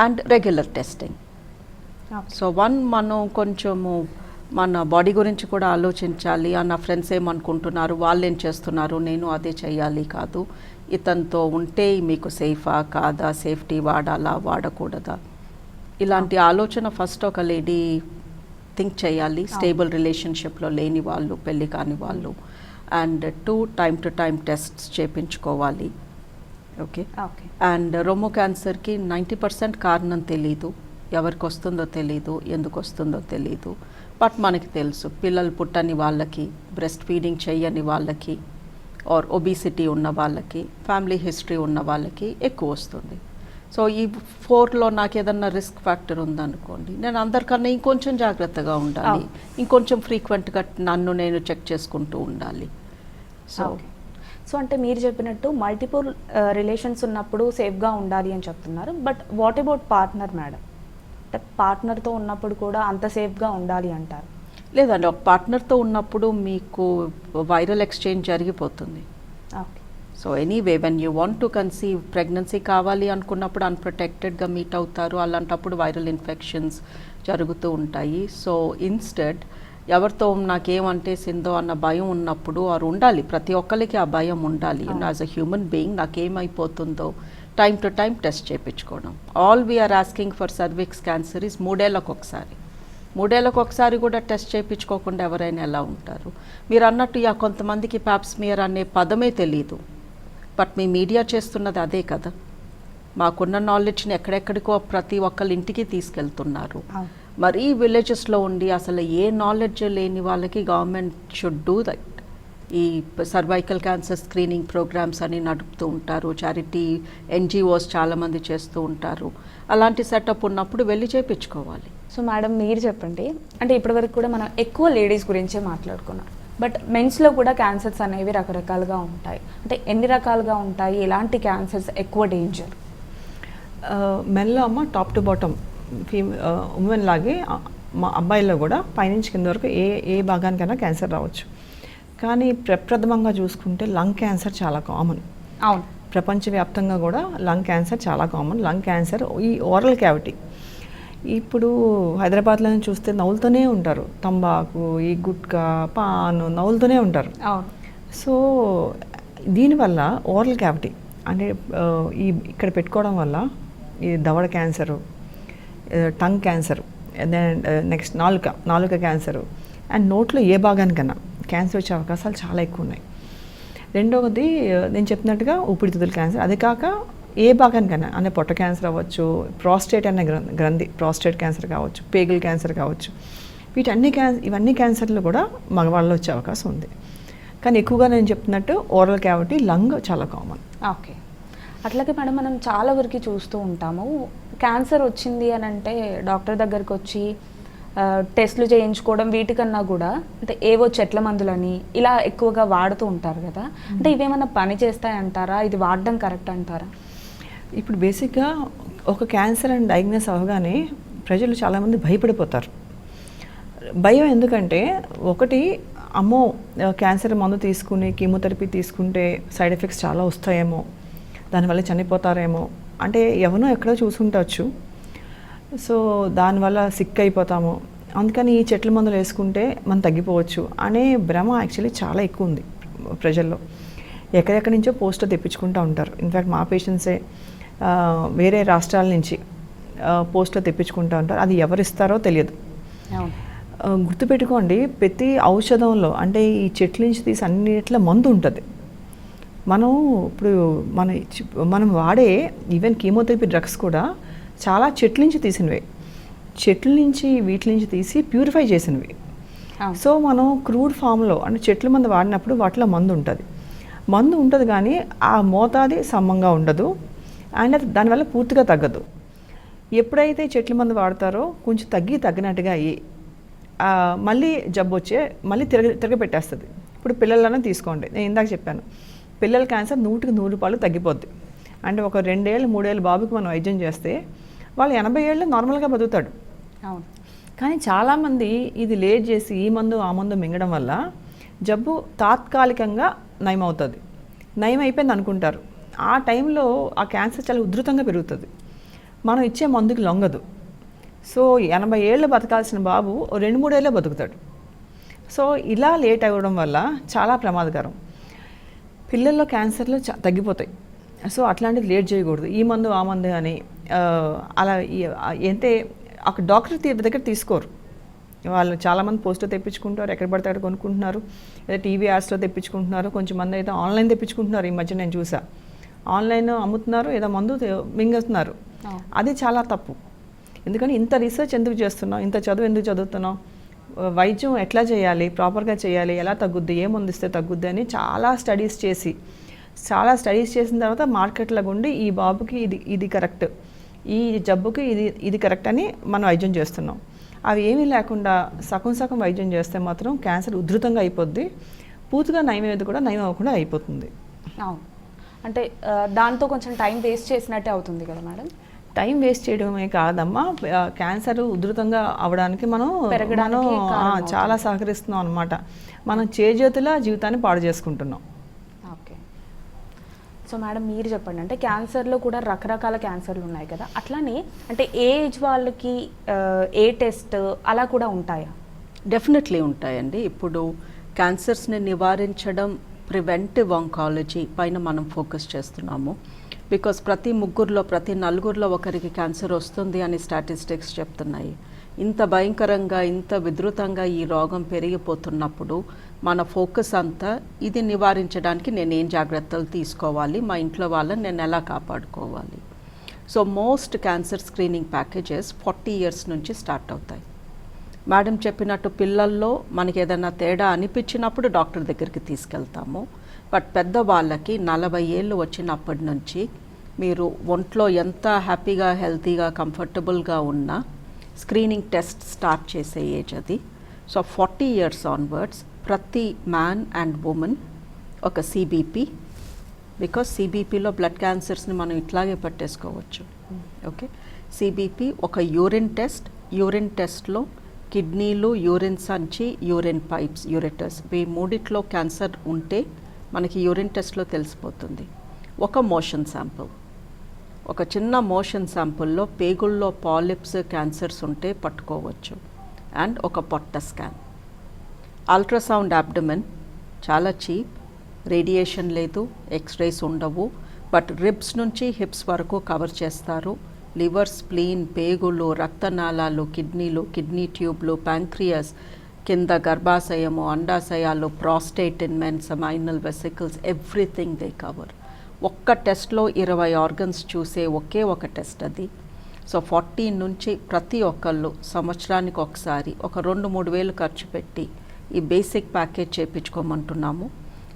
and regular testing. So మనం కొంచెము మన బాడీ గురించి కూడా ఆలోచించాలి. నా ఫ్రెండ్స్ ఏమనుకుంటున్నారు, వాళ్ళు ఏం చేస్తున్నారు, నేను అదే చేయాలి కాదు. ఇతనితో ఉంటే మీకు సేఫా కాదా, సేఫ్టీ వాడాలా వాడకూడదా, ఇలాంటి ఆలోచన ఫస్ట్ ఒక లేడీ థింక్ చేయాలి. స్టేబుల్ రిలేషన్షిప్లో లేని వాళ్ళు, పెళ్ళి కాని వాళ్ళు. And time to time tests చేయించుకోవాలి. ఓకే. అండ్ రొమ్ము క్యాన్సర్కి 90% కారణం తెలీదు, ఎవరికి వస్తుందో తెలీదు, ఎందుకు వస్తుందో తెలీదు. బట్ మనకి తెలుసు, పిల్లలు పుట్టని వాళ్ళకి, బ్రెస్ట్ ఫీడింగ్ చేయని వాళ్ళకి, ఆర్ ఒబిసిటీ ఉన్న వాళ్ళకి, ఫ్యామిలీ హిస్టరీ ఉన్న వాళ్ళకి ఎక్కువ వస్తుంది. సో ఈ 4లో నాకు ఏదన్నా రిస్క్ ఫ్యాక్టర్ ఉందనుకోండి, నేను అందరికన్నా ఇంకొంచెం జాగ్రత్తగా ఉండాలి, ఇంకొంచెం ఫ్రీక్వెంట్గా నన్ను నేను చెక్ చేసుకుంటూ ఉండాలి. సో అంటే మీరు చెప్పినట్టు మల్టిపుల్ రిలేషన్స్ ఉన్నప్పుడు సేఫ్గా ఉండాలి అని చెప్తున్నారు. But what about partner madam? అంటే పార్ట్నర్తో ఉన్నప్పుడు కూడా అంత సేఫ్గా ఉండాలి అంటారు? లేదండి, ఒక పార్ట్నర్తో ఉన్నప్పుడు మీకు వైరల్ ఎక్స్చేంజ్ జరిగిపోతుంది. Okay. So anyway when you want to conceive, pregnancy కావాలి అనుకున్నప్పుడు అన్ప్రొటెక్టెడ్గా మీట్ అవుతారు. అలాంటప్పుడు వైరల్ ఇన్ఫెక్షన్స్ జరుగుతూ ఉంటాయి. సో ఇన్స్టెడ్ ఎవరితో నాకేమంటేసిందో అన్న భయం ఉన్నప్పుడు వారు ఉండాలి, ప్రతి ఒక్కరికి ఆ భయం ఉండాలి. యాజ్ అ హ్యూమన్ బీయింగ్ నాకేమైపోతుందో టైం టు టైం టెస్ట్ చేయించుకోవడం. All we're asking for cervix cancer is 3 ఏళ్ళకు ఒకసారి. 3 ఏళ్ళకు ఒకసారి కూడా టెస్ట్ చేయించుకోకుండా ఎవరైనా ఎలా ఉంటారు? మీరు అన్నట్టు కొంతమందికి పాప్స్మియర్ అనే పదమే తెలీదు, బట్ మీ మీడియా చేస్తున్నది అదే కదా. మాకున్న నాలెడ్జ్ని ఎక్కడెక్కడికో ప్రతి ఒక్కళ్ళ ఇంటికి తీసుకెళ్తున్నారు. మరీ విలేజెస్లో ఉండి అసలు ఏ నాలెడ్జ్ లేని వాళ్ళకి గవర్నమెంట్ షుడ్ డూ దట్. ఈ సర్వైకల్ క్యాన్సర్ స్క్రీనింగ్ ప్రోగ్రామ్స్ అని నడుపుతూ ఉంటారు, చారిటీ ఎన్జిఓస్ చాలామంది చేస్తూ ఉంటారు. అలాంటి సెటప్ ఉన్నప్పుడు వెళ్ళి చేయించుకోవాలి. సో మేడం మీరు చెప్పండి, అంటే ఇప్పటివరకు కూడా మనం ఎక్కువ లేడీస్ గురించే మాట్లాడుకున్నాం, బట్ మెన్స్లో కూడా క్యాన్సర్స్ అనేవి రకరకాలుగా ఉంటాయి. అంటే ఎన్ని రకాలుగా ఉంటాయి, ఎలాంటి క్యాన్సర్స్ ఎక్కువ డేంజర్? మెన్లో అమ్మ టాప్ టు బాటమ్ ఉమెన్ లాగే మా అబ్బాయిల్లో కూడా పైనుంచి కింద వరకు ఏ భాగానికైనా క్యాన్సర్ రావచ్చు. కానీ ప్రప్రథమంగా చూసుకుంటే లంగ్ క్యాన్సర్ చాలా కామన్. అవును, ప్రపంచవ్యాప్తంగా కూడా లంగ్ క్యాన్సర్ చాలా కామన్. లంగ్ క్యాన్సర్ ఈ ఓరల్ క్యావిటీ. ఇప్పుడు హైదరాబాద్లో చూస్తే నవ్వులతోనే ఉంటారు, తంబాకు, ఈ గుట్కా, పాను నవ్వులతోనే ఉంటారు. అవును. సో దీనివల్ల ఓరల్ క్యావిటీ అంటే ఇక్కడ పెట్టుకోవడం వల్ల ఈ దవడ క్యాన్సరు, టంగ్ క్యాన్సరు, నెక్స్ట్ నాలుక క్యాన్సరు, అండ్ నోట్లో ఏ భాగానికన్నా క్యాన్సర్ వచ్చే అవకాశాలు చాలా ఎక్కువ ఉన్నాయి. రెండవది నేను చెప్పినట్టుగా ఊపిరితిత్తుల క్యాన్సర్. అది కాక ఏ భాగానికైనా అంటే పొట్ట క్యాన్సర్ అవ్వచ్చు, ప్రాస్టేట్ అనే గ్రంథి ప్రాస్టేట్ క్యాన్సర్ కావచ్చు, పేగుల క్యాన్సర్ కావచ్చు. ఇవన్నీ క్యాన్సర్లు కూడా మగవాళ్ళలో వచ్చే అవకాశం ఉంది. కానీ ఎక్కువగా నేను చెప్తున్నట్టు ఓరల్ క్యావిటీ, లంగ్ చాలా కామన్. ఓకే. అట్లాగే మేడం మనం చాలా వరకు చూస్తూ ఉంటాము, క్యాన్సర్ వచ్చింది అని అంటే డాక్టర్ దగ్గరికి వచ్చి టెస్ట్లు చేయించుకోవడం వీటికన్నా కూడా అంటే ఏవో చెట్ల మందులని ఇలా ఎక్కువగా వాడుతూ ఉంటారు కదా. అంటే ఇవేమన్నా పని చేస్తాయంటారా? ఇది వాడడం కరెక్ట్ అంటారా? ఇప్పుడు బేసిక్గా ఒక క్యాన్సర్ అని డయాగ్నోస్ అవ్వగానే ప్రజలు చాలామంది భయపడిపోతారు. భయం ఎందుకంటే, ఒకటి అమ్మో క్యాన్సర్ మందు తీసుకుని కీమోథెరపీ తీసుకుంటే సైడ్ ఎఫెక్ట్స్ చాలా వస్తాయేమో, దానివల్ల చనిపోతారేమో, అంటే ఎవనో ఎక్కడో చూసుంటవచ్చు. సో దానివల్ల సిక్ అయిపోతాము, అందుకని ఈ చెట్ల మందులు వేసుకుంటే మనం తగ్గిపోవచ్చు అనే భ్రమ యాక్చువల్లీ చాలా ఎక్కువ ఉంది ప్రజల్లో. ఎక్కడెక్కడి నుంచో పోస్టర్ తెప్పించుకుంటూ ఉంటారు. ఇన్ఫ్యాక్ట్ మా పేషెంట్సే వేరే రాష్ట్రాల నుంచి పోస్టర్ తెప్పించుకుంటూ ఉంటారు. అది ఎవరిస్తారో తెలియదు. గుర్తుపెట్టుకోండి, ప్రతి ఔషధంలో అంటే ఈ చెట్ల నుంచి తీసి అన్నిట్లో మందు ఉంటుంది. ఇప్పుడు మనం వాడే ఈవెన్ కీమోథెరపీ డ్రగ్స్ కూడా చాలా చెట్ల నుంచి తీసినవే, చెట్ల నుంచి వీటి నుంచి తీసి ప్యూరిఫై చేసినవి. సో మనం క్రూడ్ ఫామ్లో అంటే చెట్ల మందు వాడినప్పుడు వాటిలో మందు ఉంటుంది కానీ ఆ మోతాది సమంగా ఉండదు, అండ్ అది దానివల్ల పూర్తిగా తగ్గదు. ఎప్పుడైతే చెట్ల మందు వాడతారో కొంచెం తగ్గినట్టుగా అయ్యి మళ్ళీ జబ్బు మళ్ళీ తిరగబెట్టేస్తుంది. ఇప్పుడు పిల్లలనే తీసుకోండి, నేను ఇందాక చెప్పాను, పిల్లల క్యాన్సర్ 100కి 100 తగ్గిపోద్ది. అంటే ఒక 2 ఏళ్ళు 3 ఏళ్ళ బాబుకి మనం వైద్యం చేస్తే వాళ్ళు 80 ఏళ్ళు నార్మల్గా బతుకుతాడు. అవును. కానీ చాలామంది ఇది లేట్ చేసి ఈ మందు ఆ మందు మింగడం వల్ల జబ్బు తాత్కాలికంగా నయం అవుతుంది, నయం అయిపోయింది అనుకుంటారు. ఆ టైంలో ఆ క్యాన్సర్ చాలా ఉధృతంగా పెరుగుతుంది, మనం ఇచ్చే మందుకి లొంగదు. సో 80 ఏళ్ళు బతకాల్సిన బాబు 2-3 ఏళ్ళే బతుకుతాడు. సో ఇలా లేట్ అవ్వడం వల్ల చాలా ప్రమాదకరం. పిల్లల్లో క్యాన్సర్లు తగ్గిపోతాయి. సో అట్లాంటిది లేట్ చేయకూడదు, ఈ మందు ఆ మందు అని అలా అంటే అక్కడ డాక్టర్ దగ్గర తీసుకోరు. వాళ్ళు చాలామంది పోస్టర్ తెప్పించుకుంటారు, ఎక్కడ పడితే అక్కడ కొనుక్కుంటున్నారు, లేదా టీవీ యాడ్స్లో తెప్పించుకుంటున్నారు, కొంచెం మంది అయితే ఆన్లైన్ తెప్పించుకుంటున్నారు. ఈ మధ్య నేను చూసా ఆన్లైన్ అమ్ముతున్నారు, ఏదో మందు మింగేస్తున్నారు. అది చాలా తప్పు. ఎందుకంటే ఇంత రీసెర్చ్ ఎందుకు చేస్తున్నాం, ఇంత చదువు ఎందుకు చదువుతున్నాం, వైద్యం ఎట్లా చేయాలి, ప్రాపర్గా చేయాలి, ఎలా తగ్గుద్ది, ఏ మందు ఇస్తే తగ్గుద్ది అని చాలా స్టడీస్ చేసిన తర్వాత మార్కెట్లో ఉండి ఈ బాబుకి ఇది కరెక్ట్, ఈ జబ్బుకి ఇది కరెక్ట్ అని మనం వైద్యం చేస్తున్నాం. అవి ఏమీ లేకుండా సగం వైద్యం చేస్తే మాత్రం క్యాన్సర్ ఉధృతంగా అయిపోద్ది, పూర్తిగా నయం కూడా నయం అవ్వకుండా అయిపోతుంది. అవును. అంటే దాంతో కొంచెం టైం వేస్ట్ చేసినట్టే అవుతుంది కదా మేడం? టైం వేస్ట్ చేయడమే కాదమ్మా, క్యాన్సర్ ఉధృతంగా అవ్వడానికి మనం చాలా సహకరిస్తున్నాం అనమాట. మనం చేజేతుల జీవితాన్ని పాడు చేసుకుంటున్నాం. ఓకే. సో మేడం మీరు చెప్పండి, అంటే క్యాన్సర్లో కూడా రకరకాల క్యాన్సర్లు ఉన్నాయి కదా, అట్లానే అంటే ఏ ఏజ్ వాళ్ళకి ఏ టెస్ట్ అలా కూడా ఉంటాయా? డెఫినెట్లీ ఉంటాయండి. ఇప్పుడు క్యాన్సర్స్ని నివారించడం ప్రివెంటివ్ ఆంకాలజీ పైన మనం ఫోకస్ చేస్తున్నాము. బికాస్ ప్రతి 3 ప్రతి 4 ఒకరికి క్యాన్సర్ వస్తుంది అని స్టాటిస్టిక్స్ చెప్తున్నాయి. ఇంత భయంకరంగా ఇంత విధృతంగా ఈ రోగం పెరిగిపోతున్నప్పుడు మన ఫోకస్ అంతా ఇది నివారించడానికి నేను ఏం జాగ్రత్తలు తీసుకోవాలి, మా ఇంట్లో వాళ్ళని నేను ఎలా కాపాడుకోవాలి. So most cancer screening packages 40 years నుంచి స్టార్ట్ అవుతాయి. మేడం చెప్పినట్టు పిల్లల్లో మనకి ఏదైనా తేడా అనిపించినప్పుడు డాక్టర్ దగ్గరికి తీసుకెళ్తాము. బట్ పెద్దవాళ్ళకి 40 ఏళ్ళు వచ్చినప్పటి నుంచి మీరు ఒంట్లో ఎంత హ్యాపీగా హెల్తీగా కంఫర్టబుల్గా ఉన్నా స్క్రీనింగ్ టెస్ట్ స్టార్ట్ చేసే ఏజ్ అది. సో 40 ఇయర్స్ ఆన్వర్డ్స్ ప్రతి మ్యాన్ అండ్ ఉమెన్ ఒక సిబిపి, బికాస్ సిబిపిలో బ్లడ్ క్యాన్సర్స్ని మనం ఇట్లాగే పట్టేసుకోవచ్చు. ఓకే, సిబిపి ఒక యూరిన్ టెస్ట్లో కిడ్నీలు, యూరిన్ సంచి, యూరిన్ పైప్స్, యూరెటర్స్ ఈ మూడిట్లో క్యాన్సర్ ఉంటే మనకి యూరిన్ టెస్ట్లో తెలిసిపోతుంది. ఒక మోషన్ శాంపుల్, ఒక చిన్న మోషన్ శాంపుల్లో పేగుల్లో పాలిప్స్, క్యాన్సర్స్ ఉంటే పట్టుకోవచ్చు. అండ్ ఒక పొట్ట స్కాన్. అల్ట్రాసౌండ్ అబ్డమెన్ చాలా చీప్, రేడియేషన్ లేదు, ఎక్స్రేస్ ఉండవు, బట్ రిబ్స్ నుంచి హిప్స్ వరకు కవర్ చేస్తారు. లివర్, స్ప్లీన్, పేగులు, రక్తనాళాలు, కిడ్నీలు, కిడ్నీ ట్యూబ్లు, ప్యాంక్రియాస్, కింద గర్భాశయము, అండాశయాలు, prostate in men, seminal vesicles, everything they cover. ఒక్క టెస్ట్లో 20 ఆర్గన్స్ చూసే ఒకే ఒక టెస్ట్ అది. సో 40 నుంచి ప్రతి ఒక్కళ్ళు సంవత్సరానికి ఒకసారి ఒక 2-3 వేలు ఖర్చు పెట్టి ఈ బేసిక్ ప్యాకేజ్ చేయించుకోమంటున్నాము.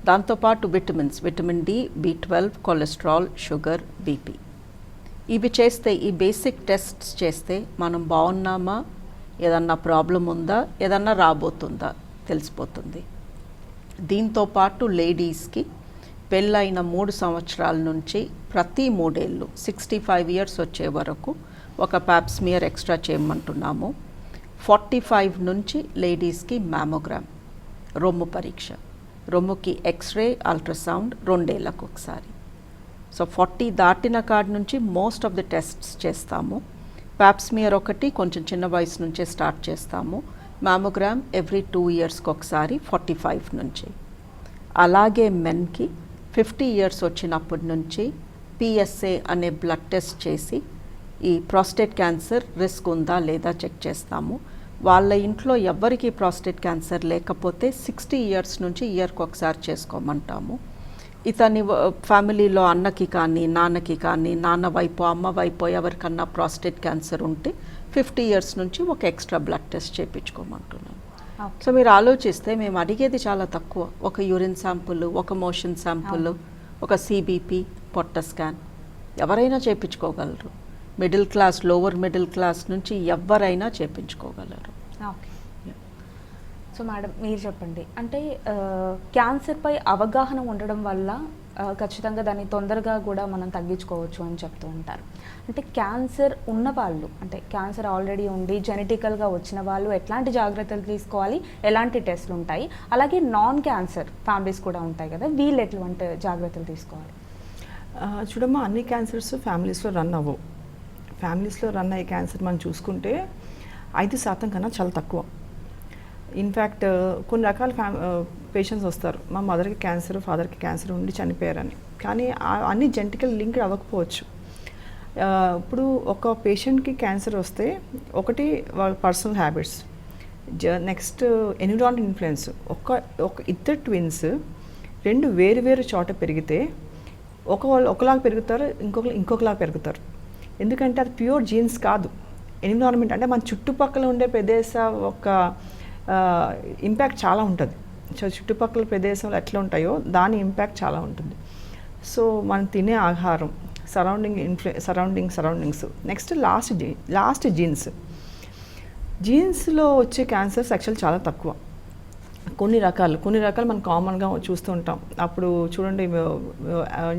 దాంతోపాటు vitamin D, B12, cholesterol, sugar, BP ఇవి చేస్తే, ఈ బేసిక్ టెస్ట్స్ చేస్తే మనం బాగున్నామా, ఏదన్నా ప్రాబ్లం ఉందా, ఏదన్నా రాబోతుందా తెలిసిపోతుంది. దీంతోపాటు లేడీస్కి పెళ్ళైన 3 సంవత్సరాల నుంచి ప్రతి 3 ఏళ్ళు 65 ఇయర్స్ వచ్చే వరకు ఒక ప్యాప్స్మియర్ ఎక్స్ట్రా చేయమంటున్నాము. 45 నుంచి లేడీస్కి మ్యామోగ్రామ్, రొమ్ము పరీక్ష, రొమ్ముకి ఎక్స్రే, అల్ట్రాసౌండ్ 2 ఏళ్ళకు ఒకసారి. సో 40 దాటిన కాడి నుంచి మోస్ట్ ఆఫ్ ది టెస్ట్స్ చేస్తాము. ప్యాప్స్మియర్ ఒకటి కొంచెం చిన్న వయసు నుంచే స్టార్ట్ చేస్తాము. మ్యామోగ్రామ్ ఎవ్రీ 2 ఇయర్స్కి ఒకసారి 45 నుంచి. అలాగే మెన్కి 50 ఇయర్స్ వచ్చినప్పటి నుంచి పిఎస్ఏ అనే బ్లడ్ టెస్ట్ చేసి ఈ ప్రాస్టేట్ క్యాన్సర్ రిస్క్ ఉందా లేదా చెక్ చేస్తాము. వాళ్ళ ఇంట్లో ఎవ్వరికి ప్రాస్టేట్ క్యాన్సర్ లేకపోతే 60 ఇయర్స్ నుంచి ఇయర్కి ఒకసారి చేసుకోమంటాము. ఇతని ఫ్యామిలీలో అన్నకి కానీ నాన్నకి కానీ, నాన్న వైపు అమ్మ వైపు ఎవరికన్నా ప్రాస్టేట్ క్యాన్సర్ ఉంటే 50 ఇయర్స్ నుంచి ఒక ఎక్స్ట్రా బ్లడ్ టెస్ట్ చేయించుకోమంటున్నాము. సో మీరు ఆలోచిస్తే మేము అడిగేది చాలా తక్కువ. ఒక యూరిన్ శాంపుల్, ఒక మోషన్ శాంపుల్, ఒక సిబిపి, పొట్ట స్కాన్ ఎవరైనా చేయించుకోగలరు. Middle class, lower middle class నుంచి ఎవరైనా చేయించుకోగలరు. ఓకే. సో మేడం మీరు చెప్పండి, అంటే క్యాన్సర్పై అవగాహన ఉండడం వల్ల ఖచ్చితంగా దాన్ని తొందరగా కూడా మనం తగ్గించుకోవచ్చు అని చెప్తూ ఉంటారు. అంటే క్యాన్సర్ ఉన్న వాళ్ళు, అంటే క్యాన్సర్ ఆల్రెడీ ఉండి జెనెటికల్గా వచ్చిన వాళ్ళు ఎట్లాంటి జాగ్రత్తలు తీసుకోవాలి, ఎలాంటి టెస్ట్లు ఉంటాయి, అలాగే నాన్ క్యాన్సర్ ఫ్యామిలీస్ కూడా ఉంటాయి కదా, వీళ్ళు ఎటువంటి జాగ్రత్తలు తీసుకోవాలి? చూడమ్మా, అన్ని క్యాన్సర్స్ ఫ్యామిలీస్లో రన్ అవ్వవు. ఫ్యామిలీస్లో రన్ అయ్యే క్యాన్సర్ మనం చూసుకుంటే 5% కన్నా చాలా తక్కువ. ఇన్ఫ్యాక్ట్ కొన్ని రకాల పేషెంట్స్ వస్తారు, మా మదర్కి క్యాన్సర్, ఫాదర్కి క్యాన్సర్ ఉండి చనిపోయారని. కానీ అన్ని జెనెటికల్ లింక్ అవ్వకపోవచ్చు. ఇప్పుడు ఒక పేషెంట్కి క్యాన్సర్ వస్తే ఒకటి వాళ్ళ personal habits, next environment influence. ఒక ఇద్దరు ట్విన్స్ 2 వేరు చోట పెరిగితే ఒకళ్ళు ఒకలాగా పెరుగుతారు, ఇంకొకలాగా పెరుగుతారు. ఎందుకంటే అది ప్యూర్ జీన్స్ కాదు. ఎన్విరాన్మెంట్ అంటే మన చుట్టుపక్కల ఉండే ప్రదేశం ఒక ఇంపాక్ట్ చాలా ఉంటుంది. సో చుట్టుపక్కల ప్రదేశంలో ఎట్లా ఉంటాయో దాని ఇంపాక్ట్ చాలా ఉంటుంది. సో మనం తినే ఆహారం, సరౌండింగ్స్, నెక్స్ట్ లాస్ట్ జీన్స్లో వచ్చే క్యాన్సర్స్ యాక్చువల్ చాలా తక్కువ. కొన్ని రకాలు మనం కామన్గా చూస్తూ ఉంటాం. అప్పుడు చూడండి,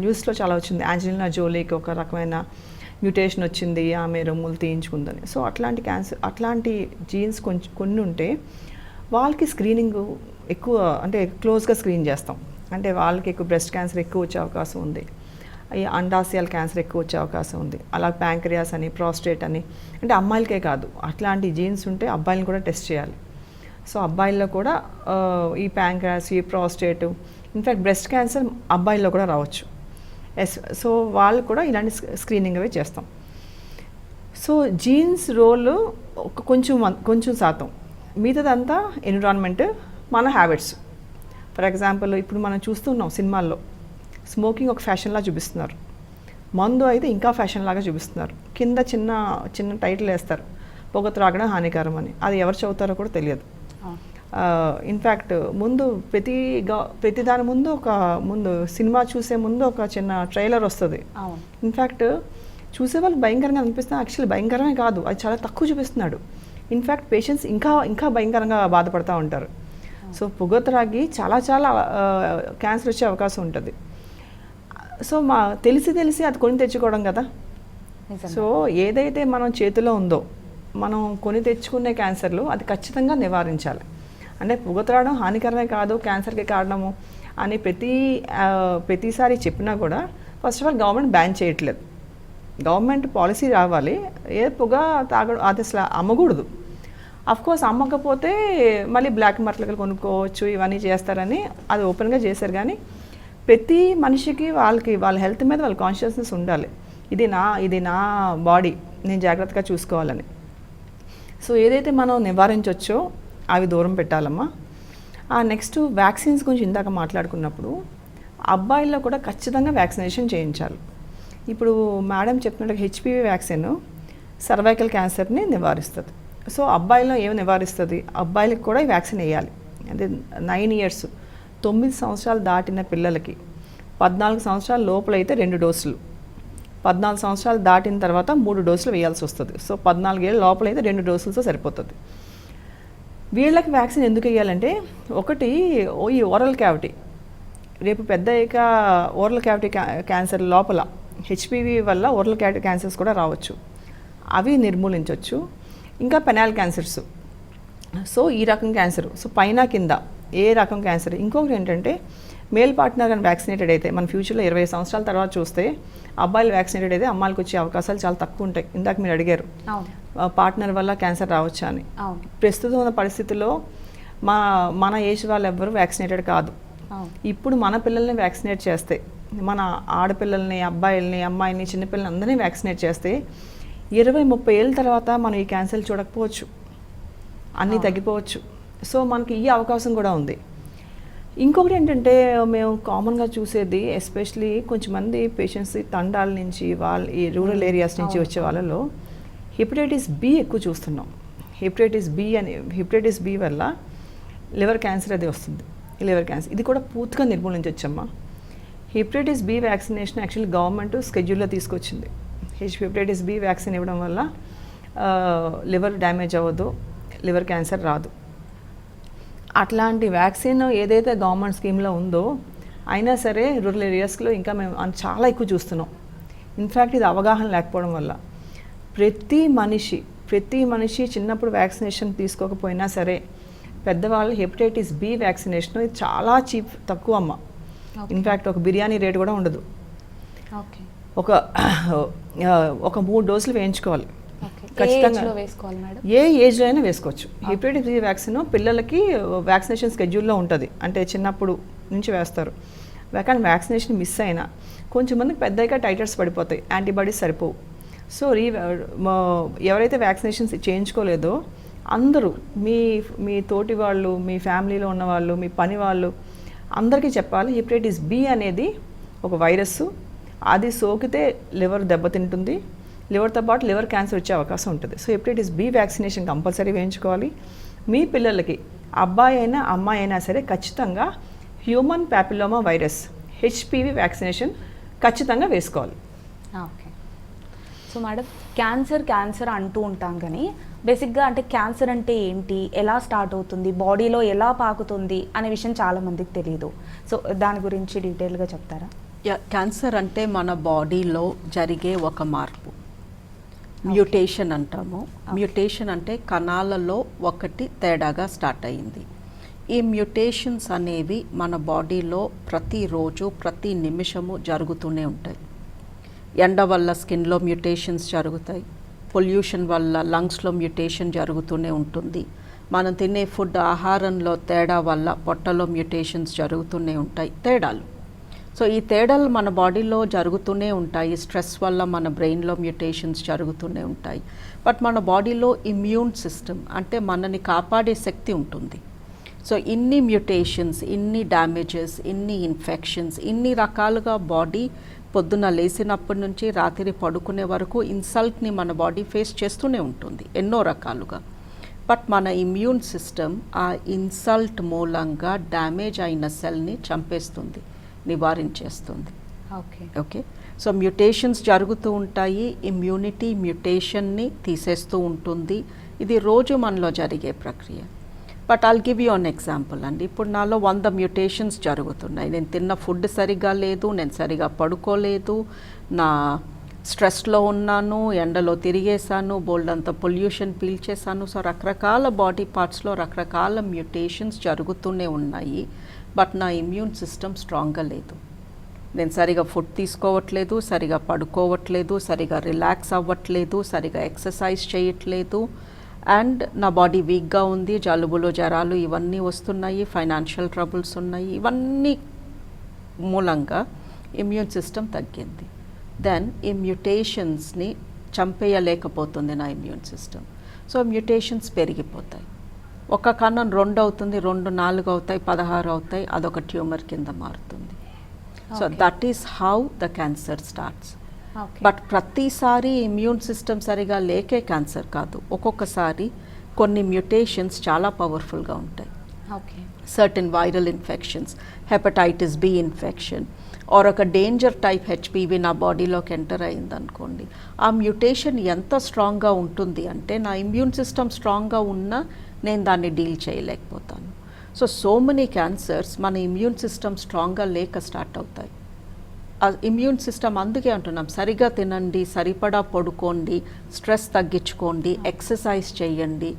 న్యూస్లో చాలా వచ్చింది, యాంజెలినా జోలీకి ఒక రకమైన మ్యూటేషన్ వచ్చింది, ఆమె రొమ్ములు తీయించుకుందని. సో అట్లాంటి జీన్స్ కొన్ని ఉంటే వాళ్ళకి స్క్రీనింగ్ ఎక్కువ, అంటే క్లోజ్గా స్క్రీన్ చేస్తాం. అంటే వాళ్ళకి ఎక్కువ బ్రెస్ట్ క్యాన్సర్ ఎక్కువ వచ్చే అవకాశం ఉంది, ఈ అండాశయాల క్యాన్సర్ ఎక్కువ వచ్చే అవకాశం ఉంది. అలా ప్యాంక్రియాస్ అని, ప్రాస్టేట్ అని, అంటే అమ్మాయిలకే కాదు, అట్లాంటి జీన్స్ ఉంటే అబ్బాయిలను కూడా టెస్ట్ చేయాలి. సో అబ్బాయిల్లో కూడా ఈ ప్యాంక్రియాస్, ఈ ప్రాస్టేట్, ఇన్ఫ్యాక్ట్ బ్రెస్ట్ క్యాన్సర్ అబ్బాయిల్లో కూడా రావచ్చు. సో వాళ్ళు కూడా ఇలాంటి స్క్రీనింగ్ అవి చేస్తాం. సో జీన్స్ రోల్ కొంచెం శాతం, మిగతాదంతా ఎన్విరాన్మెంట్, మన హ్యాబిట్స్. ఫర్ ఎగ్జాంపుల్ ఇప్పుడు మనం చూస్తున్నాం సినిమాల్లో స్మోకింగ్ ఒక ఫ్యాషన్లా చూపిస్తున్నారు, మందు అయితే ఇంకా ఫ్యాషన్ లాగా చూపిస్తున్నారు. కింద చిన్న చిన్న టైటిల్ వేస్తారు, పొగ త్రాగడం హానికరం అని. అది ఎవరు చదువుతారో కూడా తెలియదు. ఇన్ఫ్యాక్ట్ ముందు ప్రతి దాని ముందు సినిమా చూసే ముందు ఒక చిన్న ట్రైలర్ వస్తుంది. ఇన్ఫ్యాక్ట్ చూసేవాళ్ళు భయంకరంగా అనిపిస్తుంది, యాక్చువల్లీ భయంకరమే కాదు, అది చాలా తక్కువ చూపిస్తున్నాడు. ఇన్ఫ్యాక్ట్ పేషెంట్స్ ఇంకా భయంకరంగా బాధపడుతూ ఉంటారు. సో పొగ త్రాగి చాలా క్యాన్సర్ వచ్చే అవకాశం ఉంటుంది. సో తెలిసి అది కొని తెచ్చుకోవడం కదా. సో ఏదైతే మనం చేతిలో ఉందో మనం కొని తెచ్చుకునే క్యాన్సర్లు అది ఖచ్చితంగా నివారించాలి. అంటే పొగ త్రాగడం హానికరమే కాదు క్యాన్సర్కి కారణము అని ప్రతిసారి చెప్పినా కూడా first of all government ban చేయట్లేదు. గవర్నమెంట్ పాలసీ రావాలి, ఏ పొగ తాగడం అది అసలు అమ్మకూడదు. అఫ్కోర్స్ అమ్మకపోతే మళ్ళీ బ్లాక్ మార్కెట్లు కొనుక్కోవచ్చు, ఇవన్నీ చేస్తారని అది ఓపెన్గా చేశారు. కానీ ప్రతి మనిషికి వాళ్ళ హెల్త్ మీద వాళ్ళ కాన్షియస్నెస్ ఉండాలి, ఇది నా బాడీ, నేను జాగ్రత్తగా చూసుకోవాలని. సో ఏదైతే మనం నివారించవచ్చో అవి దూరం పెట్టాలమ్మా. నెక్స్ట్ వ్యాక్సిన్స్ గురించి ఇందాక మాట్లాడుకున్నప్పుడు అబ్బాయిల్లో కూడా ఖచ్చితంగా వ్యాక్సినేషన్ చేయించాలి. ఇప్పుడు మేడం చెప్పినట్టుగా హెచ్పివి వ్యాక్సిన్ సర్వైకల్ క్యాన్సర్ని నివారిస్తుంది. సో అబ్బాయిలో ఏమి నివారిస్తుంది, అబ్బాయిలకు కూడా ఈ వ్యాక్సిన్ వేయాలి. అదే 9 years 9 సంవత్సరాలు దాటిన పిల్లలకి 14 సంవత్సరాల లోపలైతే 2 డోసులు, 14 సంవత్సరాలు దాటిన తర్వాత 3 డోసులు వేయాల్సి వస్తుంది. సో 14 ఏళ్ళ లోపలైతే 2 డోసులతో సరిపోతుంది. వీళ్ళకి వ్యాక్సిన్ ఎందుకు వేయాలంటే, ఒకటి ఈ ఓరల్ క్యావిటీ, రేపు పెద్ద అయ్యాక ఓరల్ క్యావిటీ క్యాన్సర్ లోపల హెచ్పివి వల్ల ఓరల్ క్యావిటీ క్యాన్సర్స్ కూడా రావచ్చు, అవి నిర్మూలించవచ్చు. ఇంకా పెనాల్ క్యాన్సర్స్, సో ఈ రకం క్యాన్సర్, సో పైన కింద ఏ రకం క్యాన్సర్. ఇంకొకటి ఏంటంటే మేల్ పార్ట్నర్ కానీ వ్యాక్సినేటెడ్ అయితే మన ఫ్యూచర్లో 20 సంవత్సరాల తర్వాత చూస్తే అబ్బాయిలు వ్యాక్సినేటెడ్ అయితే అమ్మాయిలకు వచ్చే అవకాశాలు చాలా తక్కువ ఉంటాయి. ఇందాక మీరు అడిగారు పార్ట్నర్ వల్ల క్యాన్సర్ రావచ్చా అని. ప్రస్తుతం ఉన్న పరిస్థితుల్లో మన ఏజ్ వాళ్ళు ఎవ్వరు వ్యాక్సినేటెడ్ కాదు. ఇప్పుడు మన పిల్లల్ని వ్యాక్సినేట్ చేస్తే, మన ఆడపిల్లల్ని, అబ్బాయిల్ని, అమ్మాయిని, చిన్నపిల్లల్ని అందరినీ వ్యాక్సినేట్ చేస్తే 20-30 ఏళ్ళ తర్వాత మనం ఈ క్యాన్సర్ చూడకపోవచ్చు, అన్నీ తగ్గిపోవచ్చు. సో మనకి ఈ అవకాశం కూడా ఉంది. ఇంకొకటి ఏంటంటే మేము కామన్గా చూసేది, ఎస్పెషలీ కొంచెంమంది పేషెంట్స్ తండాల నుంచి ఈ రూరల్ ఏరియాస్ నుంచి వచ్చే వాళ్ళలో హెపటైటిస్ బి ఎక్కువ చూస్తున్నాం. హెపటైటిస్ బి వల్ల లివర్ క్యాన్సర్ అది వస్తుంది. లివర్ క్యాన్సర్ ఇది కూడా పూర్తిగా నిర్మూలించవచ్చమ్మా. Hepatitis B vaccination actually government స్కెడ్యూల్లో తీసుకొచ్చింది. హెపటైటిస్ బి వ్యాక్సిన్ ఇవ్వడం వల్ల లివర్ డ్యామేజ్ అవ్వదు, లివర్ క్యాన్సర్ రాదు. అట్లాంటి వ్యాక్సిన్ ఏదైతే గవర్నమెంట్ స్కీమ్లో ఉందో అయినా సరే రూరల్ ఏరియాస్లో ఇంకా మేము చాలా ఎక్కువ చూస్తున్నాం. ఇన్ఫ్యాక్ట్ ఇది అవగాహన లేకపోవడం వల్ల ప్రతి మనిషి చిన్నప్పుడు వ్యాక్సినేషన్ తీసుకోకపోయినా సరే పెద్దవాళ్ళు హెపటైటిస్ బి వ్యాక్సినేషన్ ఇది చాలా తక్కువ అమ్మ. ఇన్ఫ్యాక్ట్ ఒక బిర్యానీ రేట్ కూడా ఉండదు. ఒక 3 డోసులు వేయించుకోవాలి ఖచ్చితంగా. ఏ ఏజ్లో అయినా వేసుకోవచ్చు. హెపటైటిస్ బి వ్యాక్సిన్ పిల్లలకి వ్యాక్సినేషన్ స్కెడ్యూల్లో ఉంటుంది, అంటే చిన్నప్పుడు నుంచి వేస్తారు. కానీ వ్యాక్సినేషన్ మిస్ అయినా కొంచెం మందికి పెద్దగా టైటర్స్ పడిపోతాయి, యాంటీబాడీస్ సరిపోవు. సో ఎవరైతే వ్యాక్సినేషన్స్ చేయించుకోలేదో అందరూ మీ తోటి వాళ్ళు, మీ ఫ్యామిలీలో ఉన్న వాళ్ళు, మీ పని వాళ్ళు అందరికీ చెప్పాలి, హెపటైటిస్ బి అనేది ఒక వైరస్సు, అది సోకితే లివర్ దెబ్బతింటుంది, లివర్తో పాటు లివర్ క్యాన్సర్ వచ్చే అవకాశం ఉంటుంది. So hepatitis B vaccination compulsory వేయించుకోవాలి. మీ పిల్లలకి అబ్బాయి అయినా అమ్మాయి అయినా సరే ఖచ్చితంగా human papilloma virus HPV vaccination ఖచ్చితంగా వేసుకోవాలి. ఓకే. సో మేడం, క్యాన్సర్ అంటూ ఉంటాం, కానీ బేసిక్గా అంటే క్యాన్సర్ అంటే ఏంటి, ఎలా స్టార్ట్ అవుతుంది, బాడీలో ఎలా పాకుతుంది అనే విషయం చాలామందికి తెలియదు. సో దాని గురించి డీటెయిల్గా చెప్తారా? క్యాన్సర్ అంటే మన బాడీలో జరిగే ఒక మార్పు, మ్యూటేషన్ అంటాము. మ్యూటేషన్ అంటే కణాలలో ఒకటి తేడాగా స్టార్ట్ అయ్యింది. ఈ మ్యూటేషన్స్ అనేవి మన బాడీలో ప్రతిరోజు ప్రతి నిమిషము జరుగుతూనే ఉంటాయి. ఎండ వల్ల స్కిన్లో మ్యూటేషన్స్ జరుగుతాయి, పొల్యూషన్ వల్ల లంగ్స్లో మ్యూటేషన్ జరుగుతూనే ఉంటుంది, మనం తినే ఫుడ్ ఆహారంలో తేడా వల్ల పొట్టలో మ్యూటేషన్స్ జరుగుతూనే ఉంటాయి, తేడాలు. సో ఈ తేడాలు మన బాడీలో జరుగుతూనే ఉంటాయి. స్ట్రెస్ వల్ల మన బ్రెయిన్లో మ్యూటేషన్స్ జరుగుతూనే ఉంటాయి. బట్ మన బాడీలో ఇమ్యూన్ సిస్టమ్ అంటే మనని కాపాడే శక్తి ఉంటుంది. సో ఇన్ని మ్యూటేషన్స్, ఇన్ని డ్యామేజెస్, ఇన్ని ఇన్ఫెక్షన్స్, ఇన్ని రకాలుగా బాడీ పొద్దున్న లేసినప్పటి నుంచి రాత్రి పడుకునే వరకు ఇన్సల్ట్ని మన బాడీ ఫేస్ చేస్తూనే ఉంటుంది ఎన్నో రకాలుగా. బట్ మన ఇమ్యూన్ సిస్టమ్ ఆ ఇన్సల్ట్ మూలంగా డ్యామేజ్ అయిన సెల్ని చంపేస్తుంది, నివారించేస్తుంది. ఓకే, సో మ్యూటేషన్స్ జరుగుతూ ఉంటాయి. ఇమ్యూనిటీ మ్యూటేషన్ని తీసేస్తూ ఉంటుంది. ఇది రోజు మనలో జరిగే ప్రక్రియ. But I'll give you an example అండి. ఇప్పుడు నాలో 100 మ్యూటేషన్స్ జరుగుతున్నాయి. నేను తిన్న ఫుడ్ సరిగా లేదు, నేను సరిగా పడుకోలేదు, నా స్ట్రెస్లో ఉన్నాను, ఎండలో తిరిగేశాను, బోల్డ్ అంత పొల్యూషన్ పీల్చేశాను. సో రకరకాల బాడీ పార్ట్స్లో రకరకాల మ్యూటేషన్స్ జరుగుతూనే ఉన్నాయి. బట్ నా ఇమ్యూన్ సిస్టమ్ స్ట్రాంగ్గా లేదు. నేను సరిగా ఫుడ్ తీసుకోవట్లేదు, సరిగా పడుకోవట్లేదు, సరిగా రిలాక్స్ అవ్వట్లేదు, సరిగా ఎక్సర్సైజ్ చేయట్లేదు, అండ్ నా బాడీ వీక్గా ఉంది. జలుబులు, జ్వరాలు ఇవన్నీ వస్తున్నాయి, ఫైనాన్షియల్ ట్రబుల్స్ ఉన్నాయి. ఇవన్నీ మూలంగా ఇమ్యూన్ సిస్టమ్ తగ్గింది. దెన్ ఈ మ్యూటేషన్స్ని చంపేయలేకపోతుంది నా ఇమ్యూన్ సిస్టమ్. సో మ్యూటేషన్స్ పెరిగిపోతాయి. ఒక కణం 2 అవుతుంది, 2 4 అవుతాయి, 16 అవుతాయి, అదొక ట్యూమర్ కింద మారుతుంది. So that is how the cancer starts. But ప్రతిసారి ఇమ్యూన్ సిస్టమ్ సరిగా లేకే క్యాన్సర్ కాదు. ఒక్కొక్కసారి కొన్ని మ్యూటేషన్స్ చాలా పవర్ఫుల్గా ఉంటాయి. Certain viral infections, hepatitis B infection or ఒక డేంజర్ టైప్ హెచ్పివి నా బాడీలోకి ఎంటర్ అయిందనుకోండి, ఆ మ్యూటేషన్ ఎంత స్ట్రాంగ్గా ఉంటుంది అంటే నా ఇమ్యూన్ సిస్టమ్ స్ట్రాంగ్గా ఉన్నా నేను దాన్ని డీల్ చేయలేకపోతాను. సో మెనీ క్యాన్సర్స్ మన ఇమ్యూన్ సిస్టమ్ స్ట్రాంగ్గా లేక స్టార్ట్ అవుతాయి. ఆ ఇమ్యూన్ సిస్టమ్ అందుకే అంటున్నాం, సరిగా తినండి, సరిపడా పడుకోండి, స్ట్రెస్ తగ్గించుకోండి, ఎక్సర్సైజ్ చేయండి.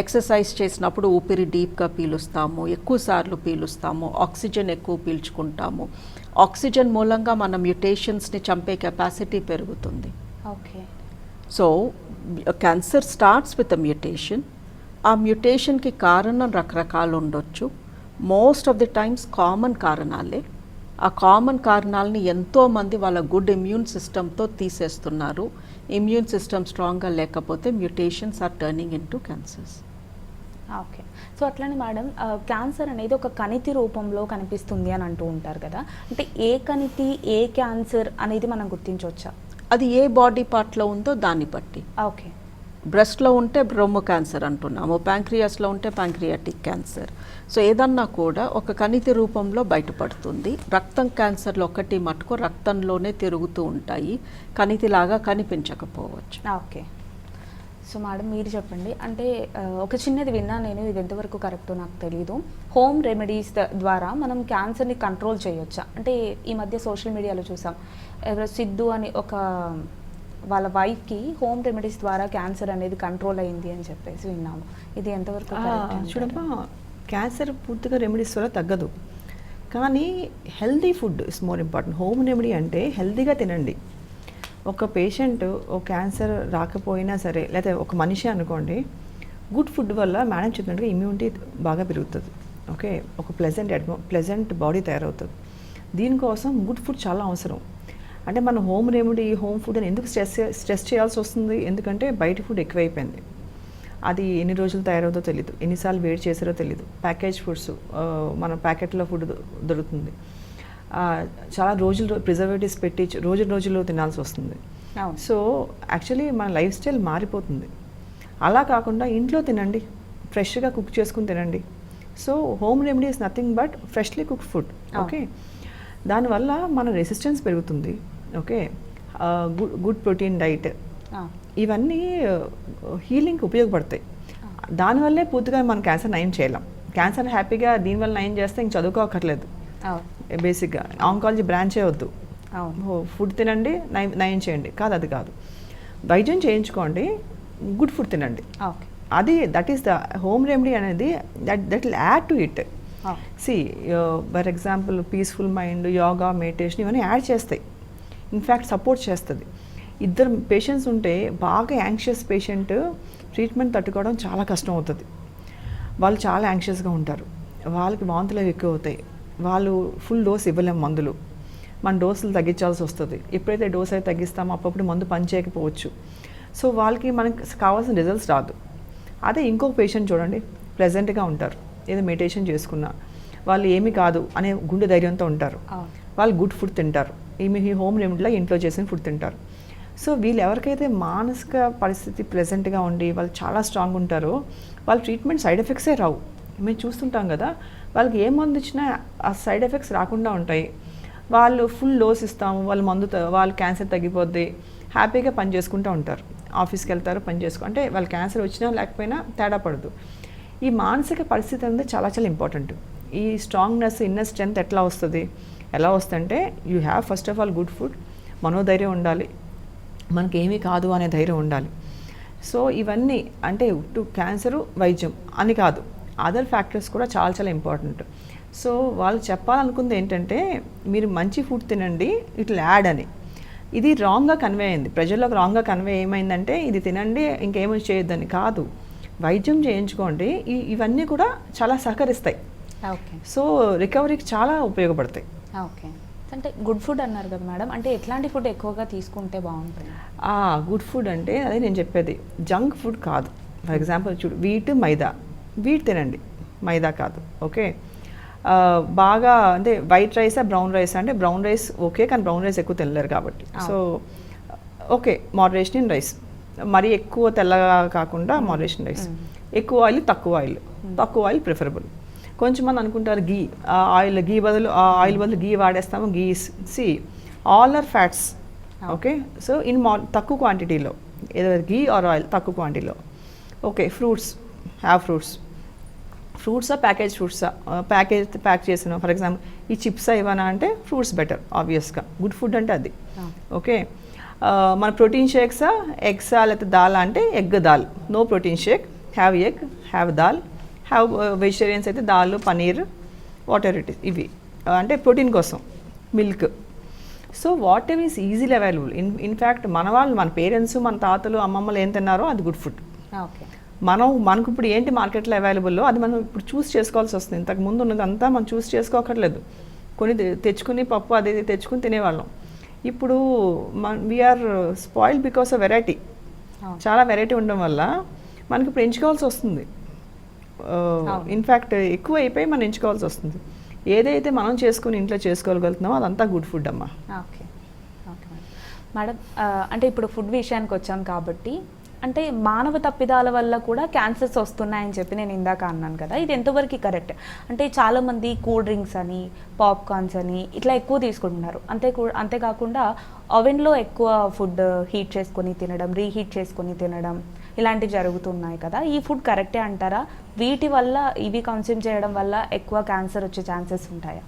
ఎక్సర్సైజ్ చేసినప్పుడు ఊపిరి డీప్గా పీలుస్తాము, ఎక్కువసార్లు పీలుస్తాము, ఆక్సిజన్ ఎక్కువ పీల్చుకుంటాము. ఆక్సిజన్ మూలంగా మన మ్యూటేషన్స్ని చంపే కెపాసిటీ పెరుగుతుంది. So cancer starts with a mutation. ఆ మ్యూటేషన్కి కారణం రకరకాలు ఉండొచ్చు. Most of the times common కారణాలే. ఆ కామన్ కారణాలని ఎంతోమంది వాళ్ళ గుడ్ ఇమ్యూన్ సిస్టమ్తో తీసేస్తున్నారు. ఇమ్యూన్ సిస్టమ్ స్ట్రాంగ్గా లేకపోతే mutations are turning into cancers. Okay, so అట్లనే మేడం, క్యాన్సర్ అనేది ఒక కణితి రూపంలో కనిపిస్తుంది అని అంటూ ఉంటారు కదా, అంటే ఏ కణితి ఏ క్యాన్సర్ అనేది మనం గుర్తించవచ్చా? అది ఏ బాడీ పార్ట్లో ఉందో దాన్ని బట్టి. ఓకే, బ్రెస్ట్లో ఉంటే బ్రొమ్ము క్యాన్సర్ అంటున్నాము, ప్యాంక్రియాస్లో ఉంటే ప్యాంక్రియాటిక్ క్యాన్సర్. సో ఏదన్నా కూడా ఒక కణితి రూపంలో బయటపడుతుంది. రక్తం క్యాన్సర్లు ఒకటి మటుకు రక్తంలోనే తిరుగుతూ ఉంటాయి, కణితిలాగా కనిపించకపోవచ్చు. ఓకే, సో మేడం మీరు చెప్పండి, అంటే ఒక చిన్నది విన్నా నేను, ఇది ఎంతవరకు కరెక్టో నాకు తెలియదు. హోమ్ రెమెడీస్ ద్వారా మనం క్యాన్సర్ని కంట్రోల్ చేయొచ్చా? అంటే ఈ మధ్య సోషల్ మీడియాలో చూసాం, ఎవరో సిద్ధు అని ఒక వాళ్ళ వైఫ్కి హోమ్ రెమెడీస్ ద్వారా క్యాన్సర్ అనేది కంట్రోల్ అయింది అని చెప్పేసి విన్నాము. ఇది ఎంతవరకు చూడమ్మా, క్యాన్సర్ పూర్తిగా రెమెడీస్ వల్ల తగ్గదు, కానీ healthy food is more important. Home remedy అంటే హెల్దీగా తినండి. ఒక పేషెంట్ ఒక క్యాన్సర్ రాకపోయినా సరే, లేకపోతే ఒక మనిషి అనుకోండి, గుడ్ ఫుడ్ వల్ల మేడం చెప్పినట్టుగా ఇమ్యూనిటీ బాగా పెరుగుతుంది. ఓకే, ఒక ప్లెజెంట్ బాడీ తయారవుతుంది. దీనికోసం గుడ్ ఫుడ్ చాలా అవసరం. అంటే మన హోమ్ రెమెడీ, హోమ్ ఫుడ్ అని ఎందుకు స్ట్రెస్ చేయాల్సి వస్తుంది? ఎందుకంటే బయట ఫుడ్ ఎక్కువైపోయింది. అది ఎన్ని రోజులు తయారవుతుందో తెలియదు, ఎన్నిసార్లు వేడి చేసారో తెలియదు. ప్యాకేజ్ ఫుడ్స్, మన ప్యాకెట్లో ఫుడ్ దొరుకుతుంది, చాలా రోజులు ప్రిజర్వేటివ్స్ పెట్టి రోజులు తినాల్సి వస్తుంది. సో యాక్చువల్లీ మన లైఫ్ స్టైల్ మారిపోతుంది. అలా కాకుండా ఇంట్లో తినండి, ఫ్రెష్గా కుక్ చేసుకుని తినండి. So home remedy is nothing but freshly cooked food. Okay, దానివల్ల మన రెసిస్టెన్స్ పెరుగుతుంది. ఓకే, గుడ్ ప్రోటీన్ డైట్, ఇవన్నీ హీలింగ్కి ఉపయోగపడతాయి. దానివల్లే పూర్తిగా మనం క్యాన్సర్ నయం చేయలేం. క్యాన్సర్ హ్యాపీగా దీనివల్ల నయం చేస్తే ఇంక చదువుకోకర్లేదు. బేసిక్గా ఆంకాలజీ బ్రాంచే వద్దు, ఫుడ్ తినండి నయం చేయండి కాదు, అది కాదు. వైద్యం చేయించుకోండి, గుడ్ ఫుడ్ తినండి. అది that is the home remedy అనేది, that will add to it. For example peaceful mind, yoga, meditation ఇవన్నీ యాడ్ చేస్తాయి. ఇన్ఫ్యాక్ట్ సపోర్ట్ చేస్తుంది. ఇద్దరు పేషెంట్స్ ఉంటే బాగా యాంగ్షియస్ పేషెంట్ ట్రీట్మెంట్ తట్టుకోవడం చాలా కష్టం అవుతుంది. వాళ్ళు చాలా యాంగ్షియస్గా ఉంటారు, వాళ్ళకి వాంతులు ఎక్కువ అవుతాయి, వాళ్ళు ఫుల్ డోస్ ఇవ్వలేము మందులు. మన డోసులు తగ్గించాల్సి వస్తుంది. ఎప్పుడైతే డోస్ అయితే తగ్గిస్తామో అప్పుడప్పుడు మందు పనిచేయకపోవచ్చు. సో వాళ్ళకి మనకి కావాల్సిన రిజల్ట్స్ రాదు. అదే ఇంకొక పేషెంట్ చూడండి, ప్లెజెంట్గా ఉంటారు, ఏదో మెడిటేషన్ చేసుకున్నా వాళ్ళు ఏమీ కాదు అనే గుండె ధైర్యంతో ఉంటారు. వాళ్ళు గుడ్ ఫుడ్ తింటారు, ఈ హోమ్ రెమెడీలో ఇంట్లో చేసిన ఫుడ్ తింటారు. సో వీళ్ళు ఎవరికైతే మానసిక పరిస్థితి ప్లెజెంట్గా ఉండి వాళ్ళు చాలా స్ట్రాంగ్ ఉంటారో వాళ్ళ ట్రీట్మెంట్ సైడ్ ఎఫెక్ట్సే రావు. మేము చూస్తుంటాం కదా, వాళ్ళకి ఏ మందు ఇచ్చినా ఆ సైడ్ ఎఫెక్ట్స్ రాకుండా ఉంటాయి. వాళ్ళు ఫుల్ డోస్ ఇస్తాము, వాళ్ళ వాళ్ళు క్యాన్సర్ తగ్గిపోద్ది, హ్యాపీగా పని చేసుకుంటూ ఉంటారు. ఆఫీస్కి వెళ్తారు, పని అంటే వాళ్ళ క్యాన్సర్ వచ్చినా లేకపోయినా తేడా పడదు. ఈ మానసిక పరిస్థితి అనేది చాలా చాలా ఇంపార్టెంట్. ఈ స్ట్రాంగ్నెస్, ఇన్నర్ స్ట్రెంత్ ఎలా వస్తుందంటే you have first of all good food, మనోధైర్యం ఉండాలి, మనకి ఏమీ కాదు అనే ధైర్యం ఉండాలి. సో ఇవన్నీ అంటే టు క్యాన్సరు వైద్యం అని కాదు, అదర్ ఫ్యాక్టర్స్ కూడా చాలా చాలా ఇంపార్టెంట్. సో వాళ్ళు చెప్పాలనుకుంది ఏంటంటే మీరు మంచి ఫుడ్ తినండి, ఇట్ విల్ యాడ్ అని. ఇది రాంగ్గా కన్వే అయింది, ప్రజల్లోకి రాంగ్గా కన్వే ఏమైందంటే ఇది తినండి ఇంకేమీ చేయొద్దని. కాదు, వైద్యం చేయించుకోండి, ఇవన్నీ కూడా చాలా సహకరిస్తాయి. ఓకే. సో రికవరీకి చాలా ఉపయోగపడతాయి. ఓకే. అంటే గుడ్ ఫుడ్ అన్నారు కదా మేడం, అంటే ఎట్లాంటి ఫుడ్ ఎక్కువగా తీసుకుంటే బాగుంటుంది? గుడ్ ఫుడ్ అంటే అదే నేను చెప్పేది, జంక్ ఫుడ్ కాదు. ఫర్ ఎగ్జాంపుల్ చూడు, వీట్ తినండి, మైదా కాదు. ఓకే. బాగా అంటే వైట్ రైసా బ్రౌన్ రైస్ అంటే బ్రౌన్ రైస్ ఓకే, కానీ బ్రౌన్ రైస్ ఎక్కువ తినలేరు కాబట్టి. So okay, moderation in rice, మరీ ఎక్కువ తెల్లగా కాకుండా మోడరేషన్ రైస్. ఎక్కువ ఆయిల్ తక్కువ ఆయిల్ ప్రిఫరబుల్. కొంచెం మంది అనుకుంటారు గీ బదులు గీ వాడేస్తాము, all are fats. Okay. So తక్కువ క్వాంటిటీలో, ఏదో గీ ఆర్ ఆయిల్ తక్కువ క్వాంటిటీలో. ఓకే. ఫ్రూట్సా ప్యాకేజ్ ఫ్రూట్సా, ప్యాక్ చేసిన ఫర్ ఎగ్జాంపుల్ ఈ చిప్స్ ఇవ్వనా అంటే ఫ్రూట్స్ బెటర్ ఆబ్వియస్గా. గుడ్ ఫుడ్ అంటే అది. ఓకే. మన ప్రోటీన్ షేక్సా, ఎగ్సా లేకపోతే దాల్ అంటే dal, no protein shake, have egg, have dal, have vegetarians అయితే దాల్, పనీర్, వాటర్ ఇట్ ఇవి అంటే ప్రోటీన్ కోసం, milk. So whatever is easily available. In fact మన పేరెంట్స్, మన తాతలు, అమ్మమ్మలు ఏం తిన్నారో అది గుడ్ ఫుడ్. ఓకే. మనకు ఇప్పుడు ఏంటి మార్కెట్లో అవైలబుల్లో అది మనం ఇప్పుడు చూస్ చేసుకోవాల్సి వస్తుంది. ఇంతకు ముందు ఉన్నదంతా మనం చూస్ చేసుకోకర్లేదు, తెచ్చుకుని పప్పు అది తెచ్చుకుని తినేవాళ్ళం. ఇప్పుడు we are spoiled because of variety. చాలా వెరైటీ ఉండడం వల్ల మనకి ఇప్పుడు ఎంచుకోవాల్సి వస్తుంది. ఇన్ఫ్యాక్ట్ ఎక్కువ అయిపోయి మనం ఎంచుకోవాల్సి వస్తుంది. ఏదైతే మనం చేసుకుని ఇంట్లో చేసుకోగలుగుతున్నామో అదంతా గుడ్ ఫుడ్ అమ్మా. ఓకే. ఓకే మేడం, అంటే ఇప్పుడు ఫుడ్ విషయానికి వచ్చాం కాబట్టి, అంటే మానవ తప్పిదాల వల్ల కూడా క్యాన్సర్స్ వస్తున్నాయని చెప్పి నేను ఇందాక అన్నాను కదా, ఇది ఎంతవరకు కరెక్ట్? అంటే చాలామంది కూల్ డ్రింక్స్ అని, పాప్కార్న్స్ అని ఇట్లా ఎక్కువ తీసుకుంటున్నారు. అంతేకాకుండా ఓవెన్లో ఎక్కువ ఫుడ్ హీట్ చేసుకొని తినడం, రీహీట్ చేసుకొని తినడం ఇలాంటివి జరుగుతున్నాయి కదా. ఈ ఫుడ్ కరెక్టే అంటారా? వీటి వల్ల, ఇవి కన్స్యూమ్ చేయడం వల్ల ఎక్కువ క్యాన్సర్ వచ్చే ఛాన్సెస్ ఉంటాయా?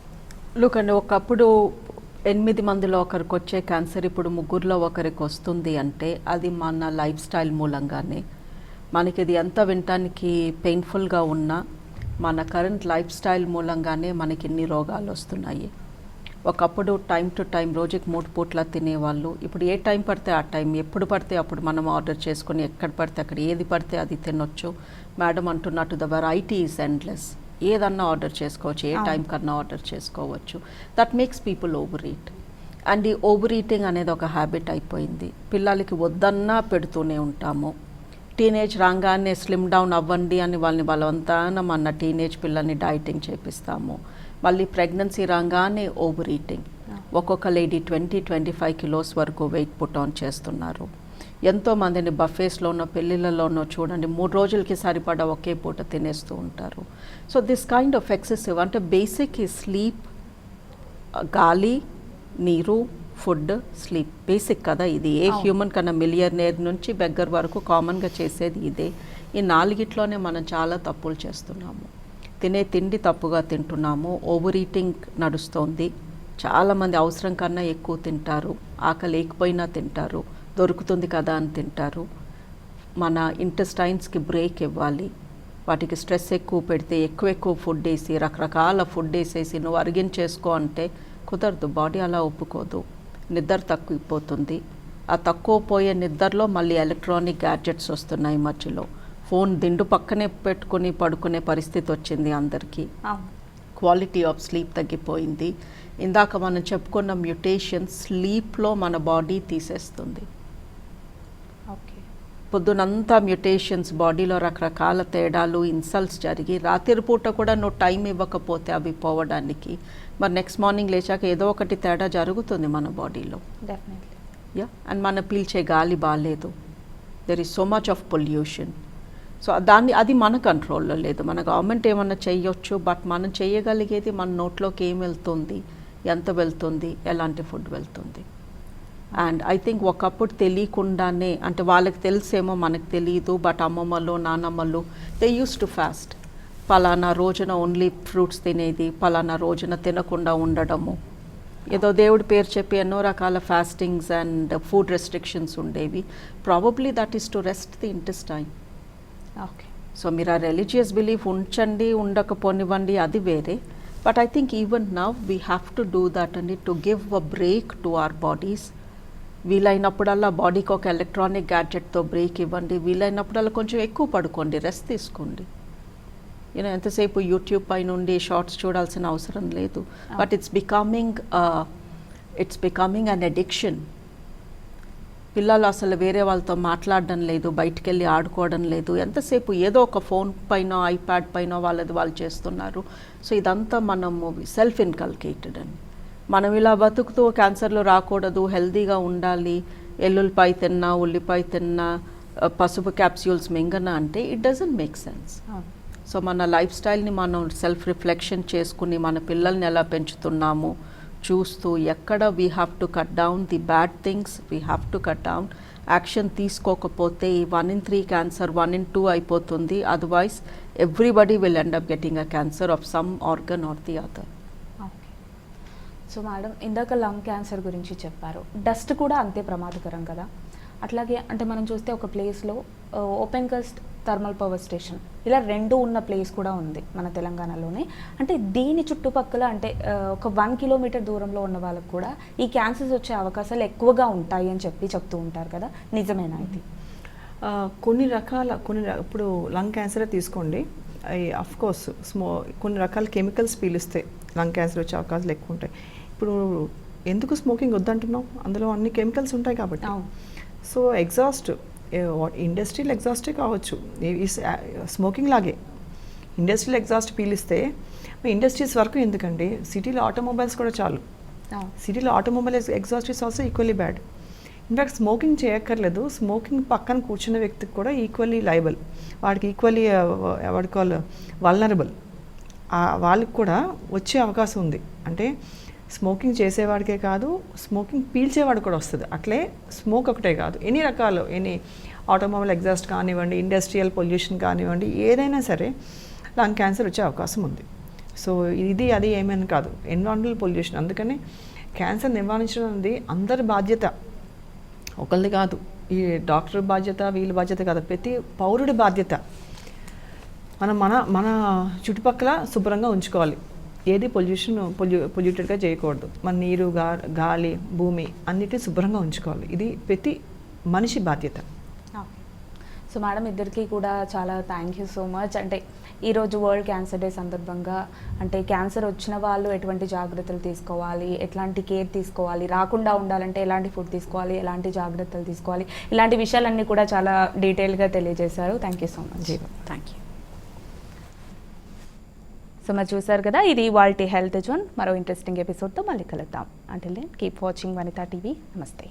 అండి, ఒకప్పుడు 8 మందిలో ఒకరికి వచ్చే క్యాన్సర్ ఇప్పుడు 3లో ఒకరికి వస్తుంది అంటే అది మన లైఫ్ స్టైల్ మూలంగానే. మనకి ఇది ఎంత వినటానికి పెయిన్ఫుల్గా ఉన్నా మన కరెంట్ లైఫ్ స్టైల్ మూలంగానే మనకి ఇన్ని రోగాలు వస్తున్నాయి. ఒకప్పుడు టైం టు టైం రోజుకి 3 పూట్ల తినేవాళ్ళు, ఇప్పుడు ఏ టైం పడితే ఆ టైం, ఎప్పుడు పడితే అప్పుడు మనం ఆర్డర్ చేసుకొని ఎక్కడ పడితే అక్కడ ఏది పడితే అది తినొచ్చు. మేడం అంటున్నట్టు ద వెరైటీ ఈజ్ ఎండ్లెస్. ఏదన్నా ఆర్డర్ చేసుకోవచ్చు, ఏ టైం కన్నా ఆర్డర్ చేసుకోవచ్చు. That makes people over eat. And ఈ ఓవర్ ఈటింగ్ అనేది ఒక హ్యాబిట్ అయిపోయింది. పిల్లలకి వద్దన్నా పెడుతూనే ఉంటాము. టీనేజ్ రాగానే స్లిమ్ డౌన్ అవ్వండి అని వాళ్ళని బలవంతాన మన టీనేజ్ పిల్లల్ని డైటింగ్ చేపిస్తాము. మళ్ళీ ప్రెగ్నెన్సీ రాగానే ఓవర్ ఈటింగ్. ఒక్కొక్క లేడీ 20-25 కిలోస్ వరకు వెయిట్ పుట్ ఆన్ చేస్తున్నారు. ఎంతోమందిని బఫేస్లోనో పెళ్ళిళ్ళలోనో చూడండి 3 రోజులకి సరిపడా ఒకే పూట తినేస్తూ ఉంటారు. So this kind of excessive, అంటే బేసిక్ ఈ స్లీప్, గాలి, నీరు, ఫుడ్, స్లీప్ బేసిక్ కదా. ఇది ఏ హ్యూమన్ కన్నా మిలియనేర్ నుంచి బెగ్గర్ వరకు కామన్గా చేసేది ఇదే. ఈ 4గిట్లోనే మనం చాలా తప్పులు చేస్తున్నాము. తినే తిండి తప్పుగా తింటున్నాము, ఓవర్ ఈటింగ్ నడుస్తోంది. చాలామంది అవసరం కన్నా ఎక్కువ తింటారు, ఆకలి లేకపోయినా తింటారు, దొరుకుతుంది కదా అని తింటారు. మన ఇంటెస్టైన్స్కి బ్రేక్ ఇవ్వాలి. వాటికి స్ట్రెస్ ఎక్కువ పెడితే ఎక్కువ ఫుడ్ వేసి, రకరకాల ఫుడ్ వేసేసి నువ్వు అరిగించేసుకో అంటే కుదరదు. బాడీ అలా ఒప్పుకోదు. నిద్ర తక్కువైపోతుంది. ఆ తక్కువ పోయే నిద్రలో మళ్ళీ ఎలక్ట్రానిక్ గ్యాడ్జెట్స్ వస్తున్నాయి మధ్యలో. ఫోన్ దిండు పక్కనే పెట్టుకుని పడుకునే పరిస్థితి వచ్చింది అందరికీ. క్వాలిటీ ఆఫ్ స్లీప్ తగ్గిపోయింది. ఇందాక మనం చెప్పుకున్న మ్యుటేషన్ స్లీప్లో మన బాడీ తీసేస్తుంది. ఓకే. పొద్దునంతా మ్యుటేషన్స్, బాడీలో రకరకాల తేడాలు, ఇన్సల్ట్స్ జరిగి రాత్రిపూట కూడా నువ్వు టైం ఇవ్వకపోతే అవి పోవడానికి మరి నెక్స్ట్ మార్నింగ్ లేచాక ఏదో ఒకటి తేడా జరుగుతుంది మన బాడీలో. డెఫినెట్లీ. అండ్ మనం పీల్చే గాలి బాగాలేదు, there is so much of pollution. So అది మన కంట్రోల్లో లేదు. మన గవర్నమెంట్ ఏమన్నా చేయొచ్చు, బట్ మనం చేయగలిగేది మన నోట్లోకి ఏం వెళ్తుంది, ఎంత వెళ్తుంది, ఎలాంటి ఫుడ్ వెళ్తుంది. అండ్ ఐ థింక్ ఒకప్పుడు తెలియకుండానే, అంటే వాళ్ళకి తెలిసేమో మనకు తెలియదు, బట్ అమ్మమ్మలు నానమ్మలు దే యూస్ టు ఫాస్ట్. పలానా రోజున ఓన్లీ ఫ్రూట్స్ తినేది, పలానా రోజున తినకుండా ఉండడము, ఏదో దేవుడి పేరు చెప్పి ఎన్నో రకాల ఫాస్టింగ్స్ అండ్ ఫుడ్ రెస్ట్రిక్షన్స్ ఉండేవి. Probably that is to rest the intestine. Okay. So మీరు ఆ రిలీజియస్ బిలీఫ్ ఉంచండి, ఉండకపోనివ్వండి, అది వేరే. But I think even now we have to do that అండి, to give a break to our bodies. వీలైనప్పుడల్లా బాడీకి ఒక ఎలక్ట్రానిక్ గ్యాడ్జెట్తో బ్రేక్ ఇవ్వండి. వీలైనప్పుడల్లా కొంచెం ఎక్కువ పడుకోండి, రెస్ట్ తీసుకోండి. ఎంతసేపు యూట్యూబ్ పై నుండి షార్ట్స్ చూడాల్సిన అవసరం లేదు. But it's becoming an addiction. పిల్లలు అసలు వేరే వాళ్ళతో మాట్లాడడం లేదు, బయటికి వెళ్ళి ఆడుకోవడం లేదు, ఎంతసేపు ఏదో ఒక ఫోన్ పైన ఐప్యాడ్ పైన వాళ్ళది వాళ్ళు చేస్తున్నారు. సో ఇదంతా మనము సెల్ఫ్ ఇన్కల్కేటెడ్ అని. మనం ఇలా బతుకుతూ క్యాన్సర్లు రాకూడదు, హెల్తీగా ఉండాలి, ఎల్లుల్లిపాయ తిన్నా, ఉల్లిపాయ తిన్నా, పసుపు క్యాప్స్యూల్స్ మింగనా అంటే it doesn't make sense. So మన లైఫ్ స్టైల్ని మనం సెల్ఫ్ రిఫ్లెక్షన్ చేసుకుని మన పిల్లల్ని ఎలా పెంచుతున్నాము చూస్తూ, ఎక్కడ we have to cut down the bad things, we have to cut down. Action తీసుకోకపోతే ఈ 1 in 3 క్యాన్సర్ 1 in 2 అయిపోతుంది. Otherwise everybody will end up getting a cancer of some organ or the other. Okay. So madam, ఇందాక lung cancer గురించి చెప్పారు. Dust కూడా అంతే ప్రమాదకరం కదా? అట్లాగే అంటే మనం చూస్తే ఒక ప్లేస్లో open cast thermal power station ఇలా 2 ఉన్న ప్లేస్ కూడా ఉంది మన తెలంగాణలోనే. అంటే దీని చుట్టుపక్కల అంటే ఒక 1 kilometer దూరంలో ఉన్న వాళ్ళకు కూడా ఈ క్యాన్సర్స్ వచ్చే అవకాశాలు ఎక్కువగా ఉంటాయి అని చెప్తూ ఉంటారు కదా, నిజమేనా ఇది? ఇప్పుడు లంగ్ క్యాన్సరే తీసుకోండి, అఫ్ కోర్స్ కొన్ని రకాల కెమికల్స్ పీలిస్తే లంగ్ క్యాన్సర్ వచ్చే అవకాశాలు ఎక్కువ ఉంటాయి. ఇప్పుడు ఎందుకు స్మోకింగ్ వద్దంటున్నాం? అందులో అన్ని కెమికల్స్ ఉంటాయి కాబట్టి. సో ఎగ్జాస్ట్, ఇండస్ట్రియల్ ఎగ్జాస్టే కావచ్చు, స్మోకింగ్ లాగే ఇండస్ట్రియల్ ఎగ్జాస్ట్ పీలిస్తే ఇండస్ట్రీస్ వరకు ఎందుకండి, సిటీలో ఆటోమొబైల్స్ కూడా చాలు. సిటీలో automobile exhaust is also equally bad. In fact smoking చేయక్కర్లేదు, స్మోకింగ్ పక్కన కూర్చున్న వ్యక్తికి కూడా ఈక్వల్లీ లైబుల్, వాడికి ఈక్వల్లీ వల్నరబుల్, వాళ్ళకి కూడా వచ్చే అవకాశం ఉంది. అంటే స్మోకింగ్ చేసేవాడికే కాదు, స్మోకింగ్ పీల్చేవాడు కూడా వస్తుంది. అట్లే స్మోక్ ఒకటే కాదు, ఎన్ని రకాలు, ఆటోమొబైల్ ఎగ్జాస్ట్ కానివ్వండి, ఇండస్ట్రియల్ పొల్యూషన్ కానివ్వండి, ఏదైనా సరే లంగ్ క్యాన్సర్ వచ్చే అవకాశం ఉంది. సో అది ఏమైనా కాదు, ఎన్విరాన్మెంటల్ పొల్యూషన్. అందుకని క్యాన్సర్ నివారించడం అనేది అందరి బాధ్యత, ఒకళ్ళది కాదు. ఈ డాక్టర్ బాధ్యత, వీళ్ళ బాధ్యత కాదు, ప్రతి పౌరుడి బాధ్యత. మన చుట్టుపక్కల శుభ్రంగా ఉంచుకోవాలి, ఏది పొల్యూటెడ్గా చేయకూడదు. మన నీరు, గాలి, భూమి అన్నిటిని శుభ్రంగా ఉంచుకోవాలి. ఇది ప్రతి మనిషి బాధ్యత. సో మేడం, ఇద్దరికి కూడా చాలా థ్యాంక్ యూ సో మచ్. అంటే ఈరోజు వరల్డ్ క్యాన్సర్ డే సందర్భంగా అంటే క్యాన్సర్ వచ్చిన వాళ్ళు ఎటువంటి జాగ్రత్తలు తీసుకోవాలి, ఎట్లాంటి కేర్ తీసుకోవాలి, రాకుండా ఉండాలంటే ఎలాంటి ఫుడ్ తీసుకోవాలి, ఎలాంటి జాగ్రత్తలు తీసుకోవాలి, ఇలాంటి విషయాలన్నీ కూడా చాలా డీటెయిల్గా తెలియజేశారు. Thank you so much. Thank you. So మరి చూసారు కదా, ఇది ఇవాల్టి హెల్త్ జోన్. మరో ఇంట్రెస్టింగ్ ఎపిసోడ్తో మళ్ళీ కలుద్దాం. Until then keep watching Vanitha TV. నమస్తే.